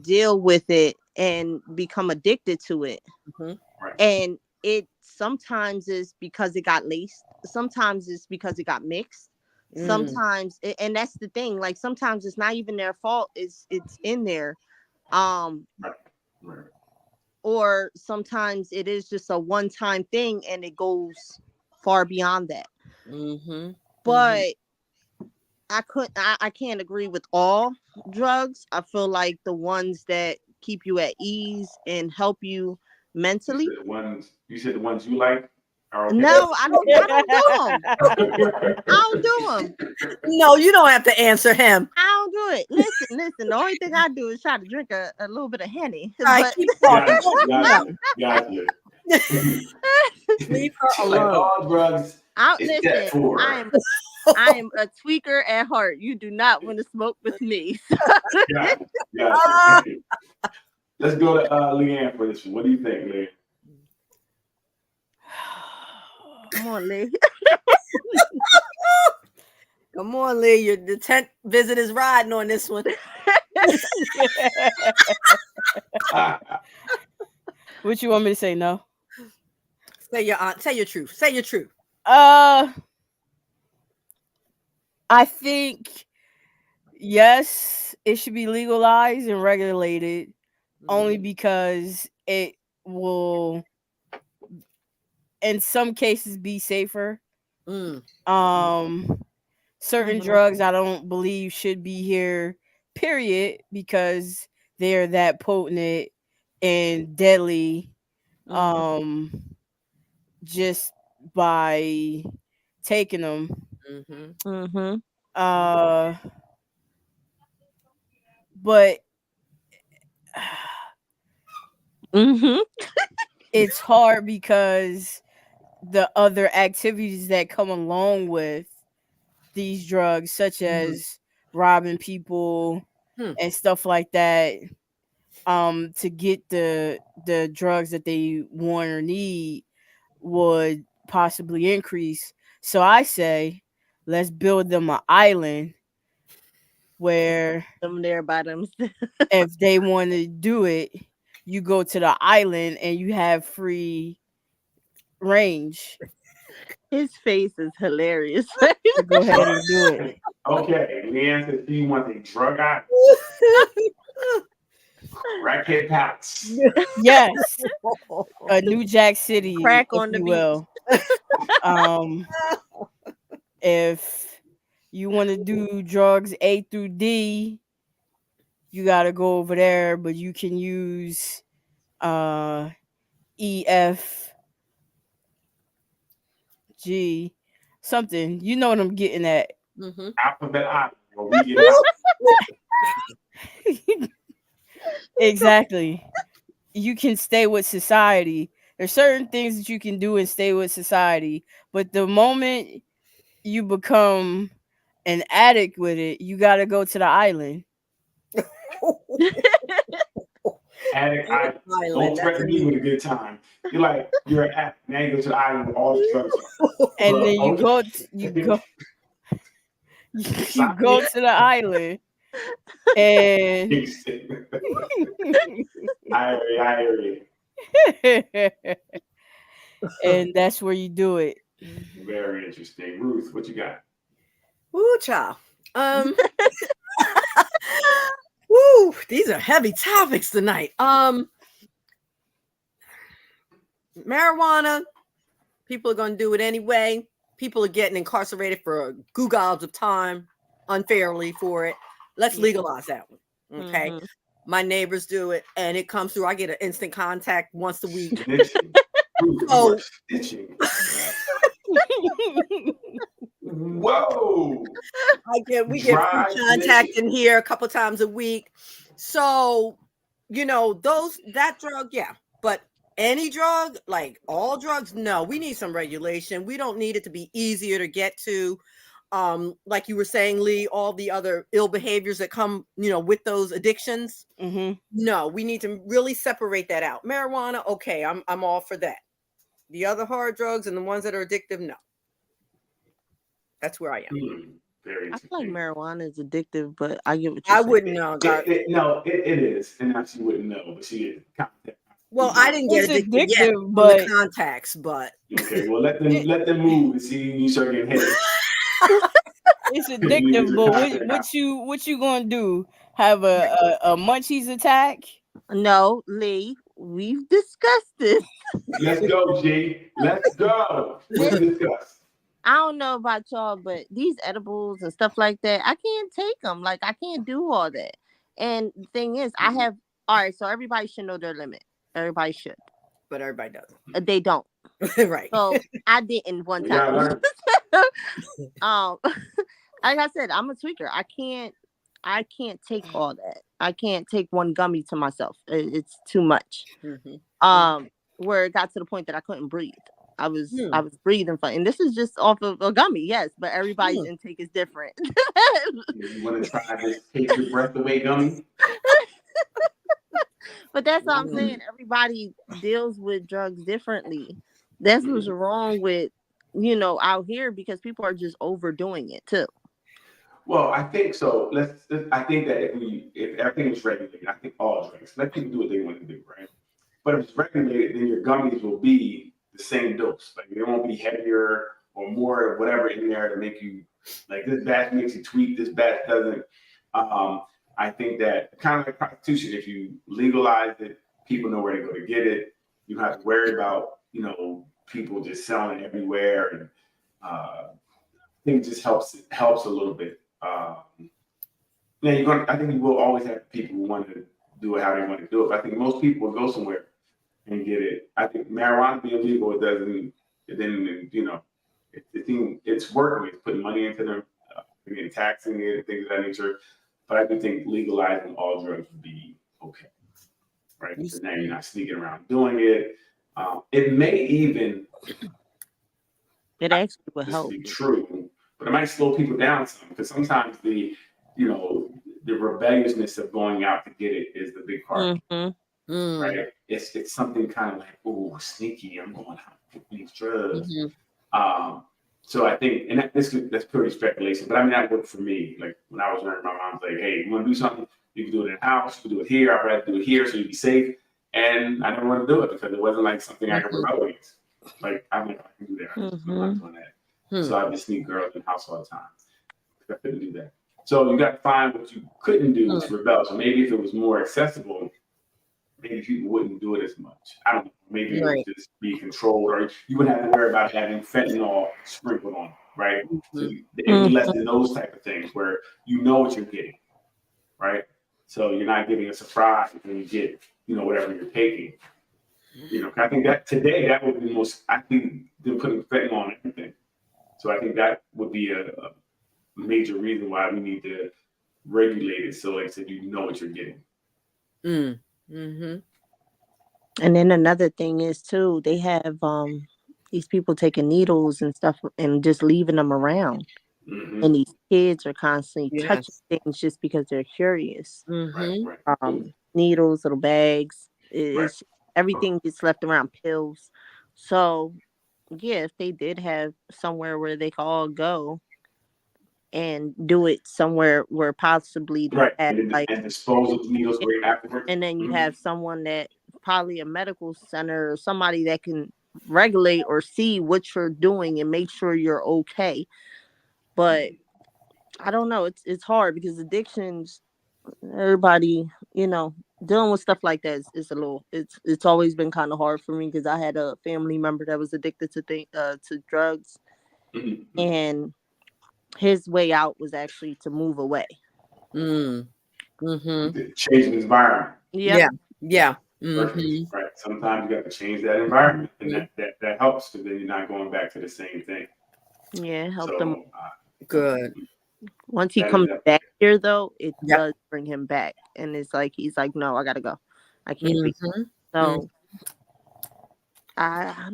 deal with it and become addicted to it. Mhm. Right. And it sometimes is because it got laced. Sometimes it's because it got mixed. Mm. Sometimes, and that's the thing. Like, sometimes it's not even their fault. It's in there. Right. Right. Or sometimes it is just a one-time thing and it goes far beyond that. Mhm. But I can't agree with all drugs. I feel like the ones that keep you at ease and help you mentally. You said the ones you like are okay. No, I don't do them. I don't do them. No, you don't have to answer him. I don't do it. Listen. The only thing I do is try to drink a little bit of Henny. All right, But keep talking. Gotcha. Leave her She's like, alone. all drugs. It's that listen, for. I am a tweaker at heart. You do not want to smoke with me. Yeah. Let's go to Leanne for this one. What do you think, Leanne? Come on, Lee. Come on, Lee. The 10th visit is riding on this one. What you want me to say? No. Say your truth. Say your truth. I think yes, it should be legalized and regulated, only because it will, in some cases, be safer. Certain drugs I don't believe should be here, period, because they're that potent and deadly. Just by taking them. But it's hard because the other activities that come along with these drugs, such as robbing people and stuff like that, to get the drugs that they want or need, would possibly increase. So I say let's build them an island where Them there by them. if they want to do it, you go to the island and you have free range His face is hilarious. to go ahead and do it. Okay, Leanne said she wants a drug out crackhead palace. Yes, a New Jack City, Crack if on the you beach. will. If you want to do drugs A through D, you got to go over there, but you can use E, F, G, something. You know what I'm getting at. Mhm. Alphabet Island, where we get out. Exactly. You can stay with society. There's certain things that you can do and stay with society, but the moment you become an addict with it, you got to go to the island. Addict Island. Don't Island, that's threaten me with a good time. You're like, you're an addict. Now you go to the island with all the drugs. And Well, then you okay. go you go to the island and I agree. and that's where you do it. Very interesting. Ruth, what you got? Woo, child. Woo, these are heavy topics tonight. Marijuana, people are going to do it anyway. People are getting incarcerated for goo gobs of time unfairly for it. Let's legalize that one. Okay. Mhm. My neighbors do it and it comes through. I get an instant contact once a week. Snitching. Ruth, you Oh. are snitching. Whoa. We get Dry free contact snitching. in here a couple times a week. So, that drug, yeah. But any drug, like all drugs, no, we need some regulation. We don't need it to be easier to get to. Like you were saying, Lee, all the other ill behaviors that come, with those addictions. Mhm. No, we need to really separate that out. Marijuana, okay, I'm all for that. The other hard drugs and the ones that are addictive, no. That's where I am. Very I feel like interesting. marijuana is addictive, but I get what you're I saying. wouldn't know. God. No, it is. And now she wouldn't know, but she is. Well, I didn't get It's addicted yet addictive, from but the contacts, but Okay, well let them move and see you start getting headaches. it's addictive. But what you gonna do? Have a munchies attack? No, Lee, we've discussed this. Let's go, G. Let's go. What we discuss? I don't know about y'all, but these edibles and stuff like that, I can't take them. Like, I can't do all that. And the thing is, all right, so everybody should know their limit. Everybody should. but everybody doesn't. They don't. Right. So I didn't one We gotta time. learn. Like I said, I'm a tweaker. I can't take all that. I can't take one gummy to myself. It's too much. Mhm. Where it got to the point that I couldn't breathe. I was breathing fine. And this is just off of a gummy, yes, but everybody's intake is different. You want to try this take your breath away gummy? But that's what I'm saying. Everybody deals with drugs differently. That's what's wrong with, out here, because people are just overdoing it too. Well, I think so. I think that if everything was regulated, I think all drugs, let people do what they want to do, right? But if it's regulated, then your gummies will be the same dose. Like they won't be heavier or more or whatever in there to make you like this batch makes you tweak, this batch doesn't. I think that kind of like prostitution, if you legalize it, people know where to go to get it. You don't have to worry about, people just selling it everywhere. And I think it just helps a little bit. I think you will always have people who want to do it how they want to do it. But I think most people will go somewhere and get it. I think marijuana being legal, it's working. It's putting money into them, again, taxing it and things of that nature. But I do think legalizing all drugs would be okay, right? Because now you're not sneaking around doing it. It may even It actually would help. be true, but it might slow people down some because sometimes the rebelliousness of going out to get it is the big part, right? It's something kind of like, oh, sneaky. I'm going out to get these drugs. So I think, and that's purely speculation, but I mean, that worked for me. Like when I was younger, my mom's like, hey, you want to do something? You can do it in the house, you can do it here. I'd rather do it here so you'd be safe. And I never wanted to do it because it wasn't like something I could rebel against. Like, I mean, I can do that. I'm not doing that. So I just sneak girls in the house all the time. I couldn't do that. So you got to find what you couldn't do to rebel. So maybe if it was more accessible, maybe people wouldn't do it as much. I don't know. Maybe it would just be controlled, or you wouldn't have to worry about having fentanyl sprinkled on, right? So it would be less than those type of things where you know what you're getting, right? So you're not getting a surprise when you get, whatever you're taking. I think that today that would be I think they're putting fentanyl on everything. So I think that would be a major reason why we need to regulate it. So like I said, you know what you're getting. And then another thing is too, they have these people taking needles and stuff and just leaving them around. And these kids are constantly touching things just because they're curious. Right. Needles, little bags, it's everything gets left around, pills. So yeah, if they did have somewhere where they could all go and do it somewhere where possibly and dispose of needles right afterwards. And then you have someone that probably a medical center or somebody that can regulate or see what you're doing and make sure you're okay. But I don't know, it's hard because addictions, everybody, dealing with stuff like that is a little, it's always been kind of hard for me because I had a family member that was addicted to drugs, and his way out was actually to move away. Change the environment. Yeah. Right. Sometimes you got to change that environment, and that helps because then you're not going back to the same thing. Yeah, help them. Good. Once he comes back here, though, it does bring him back, and it's like he's like, no, I gotta go. I can't be. So I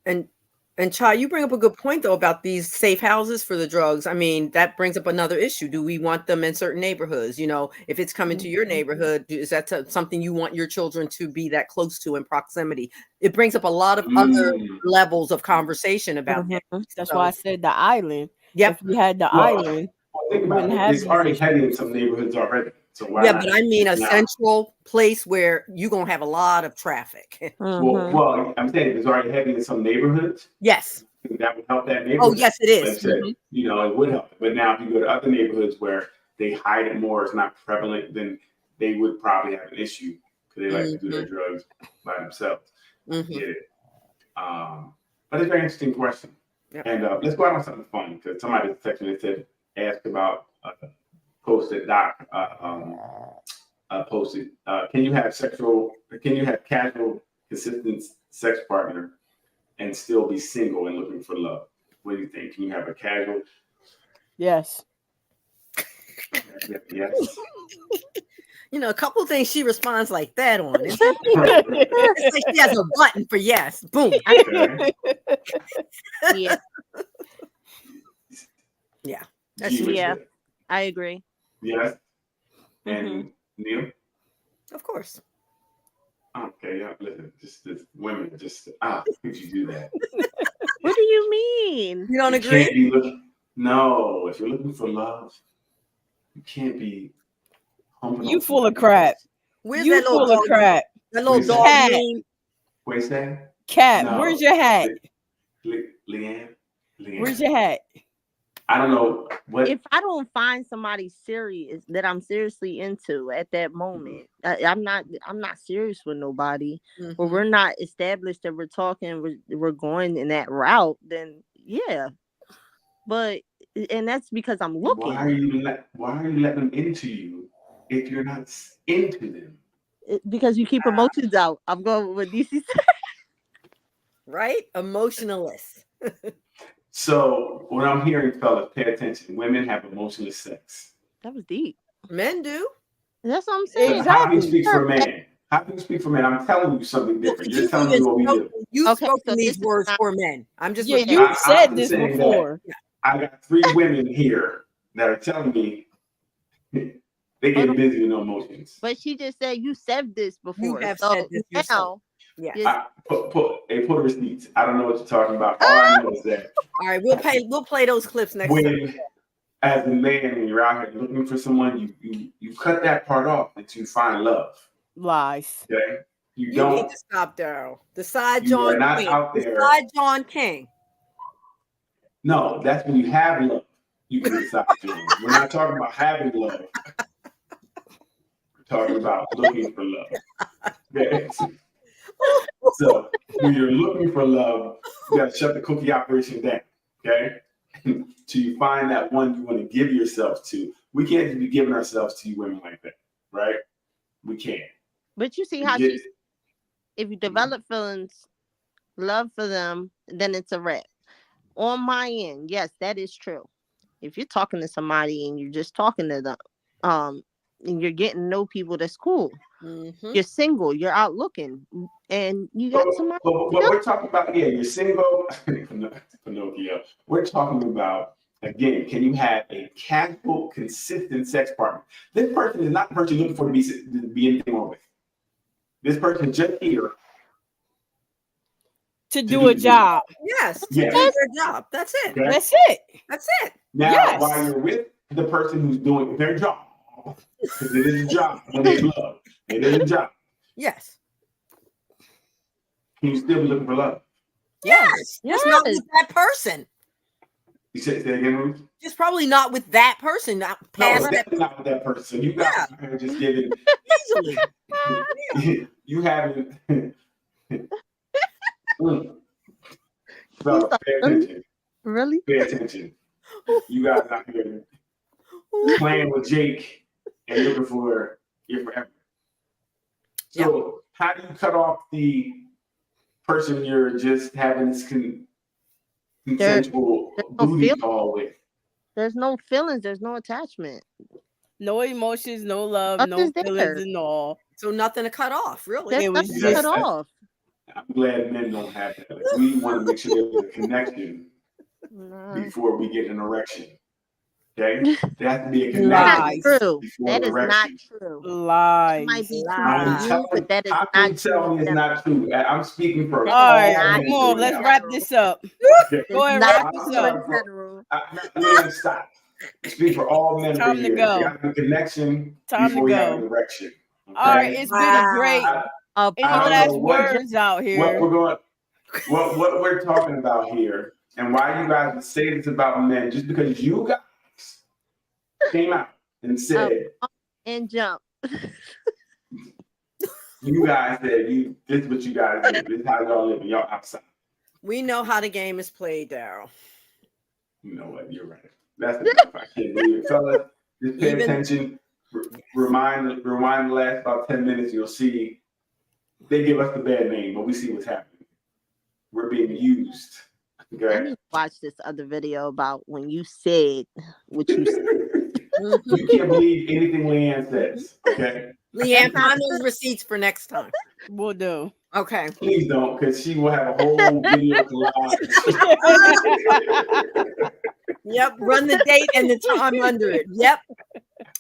don't. And Chai, you bring up a good point though about these safe houses for the drugs. I mean, that brings up another issue. Do we want them in certain neighborhoods? If it's coming to your neighborhood, is that something you want your children to be that close to in proximity? It brings up a lot of other levels of conversation about that. That's why I said the island. Yep. If we had the island, think about it. It's already heavy in some neighborhoods already. So why but I mean a central place where you're gonna have a lot of traffic. Well, I'm saying it's already heavy in some neighborhoods. Yes. That would help that neighborhood. Oh, yes, it is. Said, it would help. But now if you go to other neighborhoods where they hide it more, it's not prevalent, then they would probably have an issue because they like to do their drugs by themselves. Get it. But it's a very interesting question. Yep. And let's go out on something fun because somebody texted me and said, asked about posted doc posted. Can you have casual, consistent sex partner and still be single and looking for love? What do you think? Can you have a casual? Yes. Yes. A couple of things she responds like that on. It's like she has a button for yes. Boom. Okay. Yeah. I agree. Yes. And Neil? Of course. Okay, yeah, listen, just women, how could you do that? What do you mean? You don't agree? Can't be no, if you're looking for love, you can't be humping. You full of crap. Where's you that little full of crap? That little dog. Cat. Where's that? Cat, No. where's your hat? Leanne? Where's your hat? I don't know what. If I don't find somebody serious that I'm seriously into at that moment, I'm not serious with nobody, or we're not established that we're talking, we're going in that route, then yeah. But and that's because I'm looking. Why are you letting them into you if you're not into them? Because you keep emotions out. I'm going with DC said. Right? Emotionalist. So what I'm hearing, fellas, pay attention. Women have emotionless sex. That was deep. Men do. That's what I'm saying. Exactly. How can you speak for a man? How can you speak for men? I'm telling you something different. You're telling me what we do. You've spoken these words for men. I'm just you said this before. I got 3 women here that are telling me they get busy with no emotions. But she just said you said this before. You have said this yourself. Yeah. Yeah. Put receipts. I don't know what you're talking about. All I know is that All right, we'll play those clips next time. when, as a man, when you're out here looking for someone, you cut that part off that you find love. Lies. Okay, you You don't. need to stop, Daryl. The side You are John not King. out The there. side John King. No, that's when you have love. You can decide to. We're not talking about having love. We're talking about looking for love. Okay? So when you're looking for love, you gotta shut the cookie operation down. Okay? Till you find that one you want to give yourself to. We can't just be giving ourselves to you women like that, right? We can't. But you see We how get- if you develop feelings, love for them, then it's a wrap. On my end, yes, that is true. If you're talking to somebody and you're just talking to them, and you're getting to know people, that's cool. Mhm. You're single, you're out looking, and you got somebody. But we're talking about, yeah, you're single, Pinocchio. We're talking about, again, can you have a casual, consistent sex partner? This person is not the person you're looking for to be anything wrong with. This person is just here. To do a job. Yes, to Yes. do their job. That's it. Okay? That's it. That's it. Now, Yes. while you're with the person who's doing their job, because it is a job when they love, it is a job. Yes. Can you still be looking for love? Yes. Just not Yes. with that person. You said that again, Ruth? Just probably not with that person. Not No, past that definitely not with that person. You guys are just giving. easily. You haven't. So pay attention. Really? Pay attention. You guys out here playing with Jake and looking for your forever. So how do you cut off the person you're just having this consensual there's no booty feeling. call with? There's no feelings, there's no attachment. No emotions, no love, no Nothing's there. feelings and all. So nothing to cut off, really. There's It was nothing just- cut off. I'm glad men don't have that. Like, we want to make sure there's a connection Nah. before we get an erection. Okay? There has to be a That's connection. Lies. not true. before That an is not erection. true. It Lies. might be true Lies. for you, but that is How can you not tell me true. it's not true? I'm speaking for All All right, Not come on, men. let's wrap this up. Okay. Go ahead, Not wrap this true up. in general. Man, stop. Speak for all men. Time right to here. go. You got to have a connection Time to before you have go. an erection. Okay? All right, it's been a great. Any I don't last know what- words out What here? we're going, what we're talking about here, and why you guys would say this about men, just because you guys came out and said, And jump. you guys said, this is what you guys do. This is how y'all live. Y'all outside. We know how the game is played, Daryl. You know what? You're right. That's enough. I can't believe it. Fellas, just pay Even- attention. Rewind the last about 10 minutes. You'll see they give us the bad name, but we see what's happening. We're being used. I Okay. need to watch this other video about when you said what you said. Mhm. You can't believe anything Leanne says. Okay. Leanne, find those receipts for next time. We'll do. Okay. Please don't, because she will have a whole video collage. Yep. Run the date and the time under it. Yep.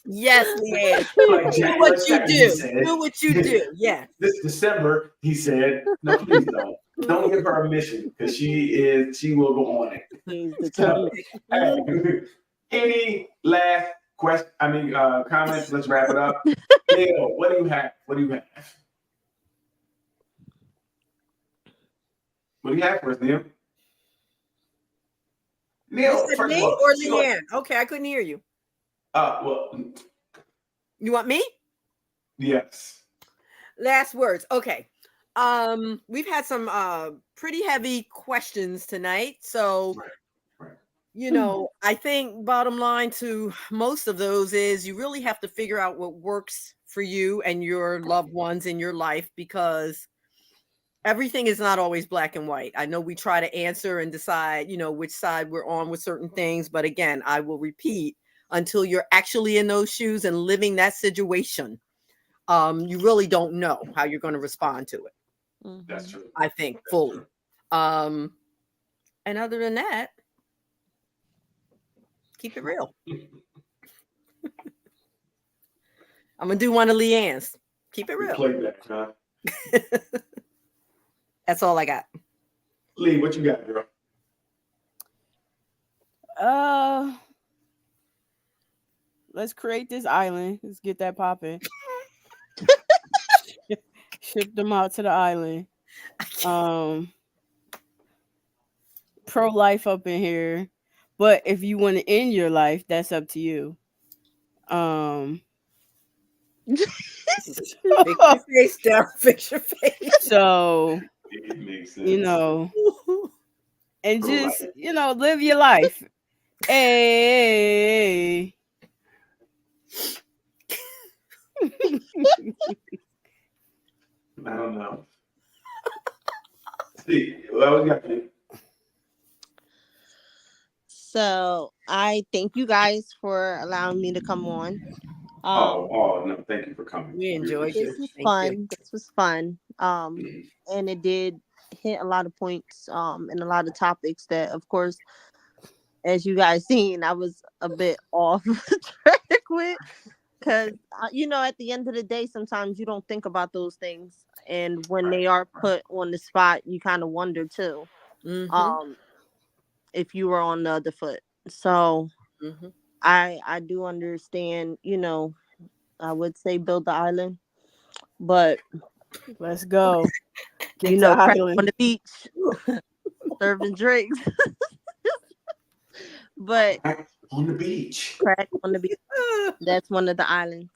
Yes, Leanne. Like Do January what you 2nd, he do. said. Do what you do. Yeah. This December, he said, no, please don't. Don't give her a mission, because she will go on it. He's the So, truth. hey, any last comments? Let's wrap it up. Neil, what do you have? What do you have? What do you have for us, Neil? Neil, You said first me of all, or Leanne? Okay, I couldn't hear you. well, You want me? yes. Last words. Okay. We've had some pretty heavy questions tonight. So, Right. you know, I think bottom line to most of those is you really have to figure out what works for you and your loved ones in your life, because everything is not always black and white. I know we try to answer and decide, you know, which side we're on with certain things. But again, I will repeat, until you're actually in those shoes and living that situation, you really don't know how you're going to respond to it. That's Mhm. true. I think That's fully. true. And other than that, keep it real. I'm gonna do one of Leanne's. Keep it We real. played that, huh? That's all I got. Lee, what you got, girl? Let's create this island. Let's get that popping. Ship them out to the island. Pro-life up in here. But if you want to end your life, that's up to you. Fix your face, Daryl. Fix your face. So, It makes sense. you know, and Pro-life. just, live your life. Hey. I don't know. See, well, we got you. So I thank you guys for allowing me to come on. No, thank you for coming. We enjoyed appreciate This was Thank fun. This was fun. it. And it did hit a lot of points and a lot of topics that, of course, as you guys seen, I was a bit off track with, because at the end of the day, sometimes you don't think about those things, and when they are put on the spot, you kind of wonder too, Mhm. if you were on the other foot. So Mhm. I do understand. I would say build the island, but Let's go. Get you to know, crack island. on the beach, serving drinks. But On the beach. crack on the beach. That's one of the islands.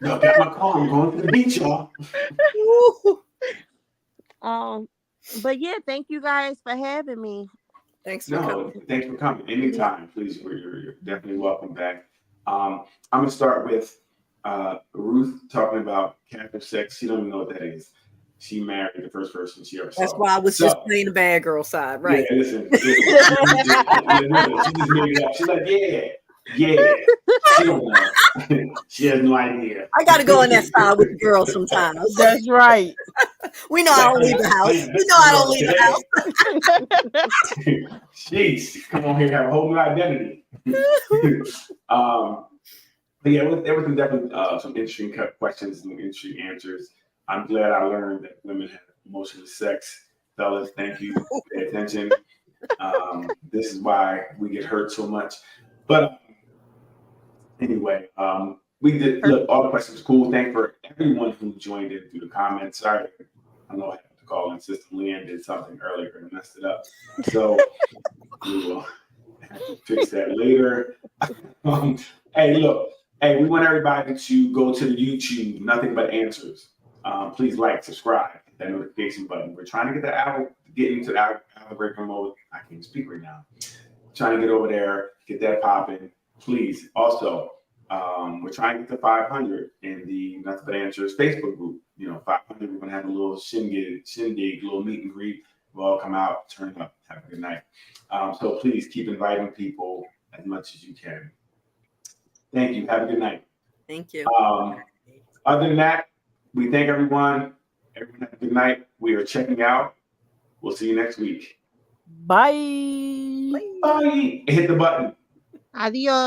No, got my car. I'm going to the beach, y'all. But yeah, thank you guys for having me. Thanks for No, coming. thanks for coming. Anytime, please. You're definitely welcome back. I'm gonna start with Ruth talking about Catholic sex. She don't even know what that is. She married the first person she ever saw. That's why I was just playing the bad girl side, right? Yeah, listen. She just made it up. She's like, yeah. She don't know. She has no idea. I got to go on that side with the girls sometimes. That's right. We know I don't leave the house. We know I don't leave the house. Jeez, come on here, have a whole new identity. But yeah, there was definitely some interesting questions and interesting answers. I'm glad I learned that women have emotional sex. Fellas, thank you. Pay attention. This is why we get hurt so much. But anyway, we did look. All the questions cool. Thank for everyone who joined in through the comments. Sorry, I know I have to call in. Sister Leanne did something earlier and messed it up. So we will have to fix that later. Hey, look. Hey, we want everybody to go to the YouTube, Nothing But Answers. Please like, subscribe, hit that notification button. We're trying to get into the algorithm mode. I can't speak right now. Trying to get over there, get that popping. Please. Also, we're trying to get to 500 in the Nothing But Answers Facebook group. 500. We're gonna have a little shindig, little meet and greet. We'll all come out, turn up, have a good night. So please keep inviting people as much as you can. Thank you. Have a good night. Thank you. Other than that, we thank everyone. Everyone have a good night. We are checking out. We'll see you next week. Bye. Bye. Hit the button. Adios.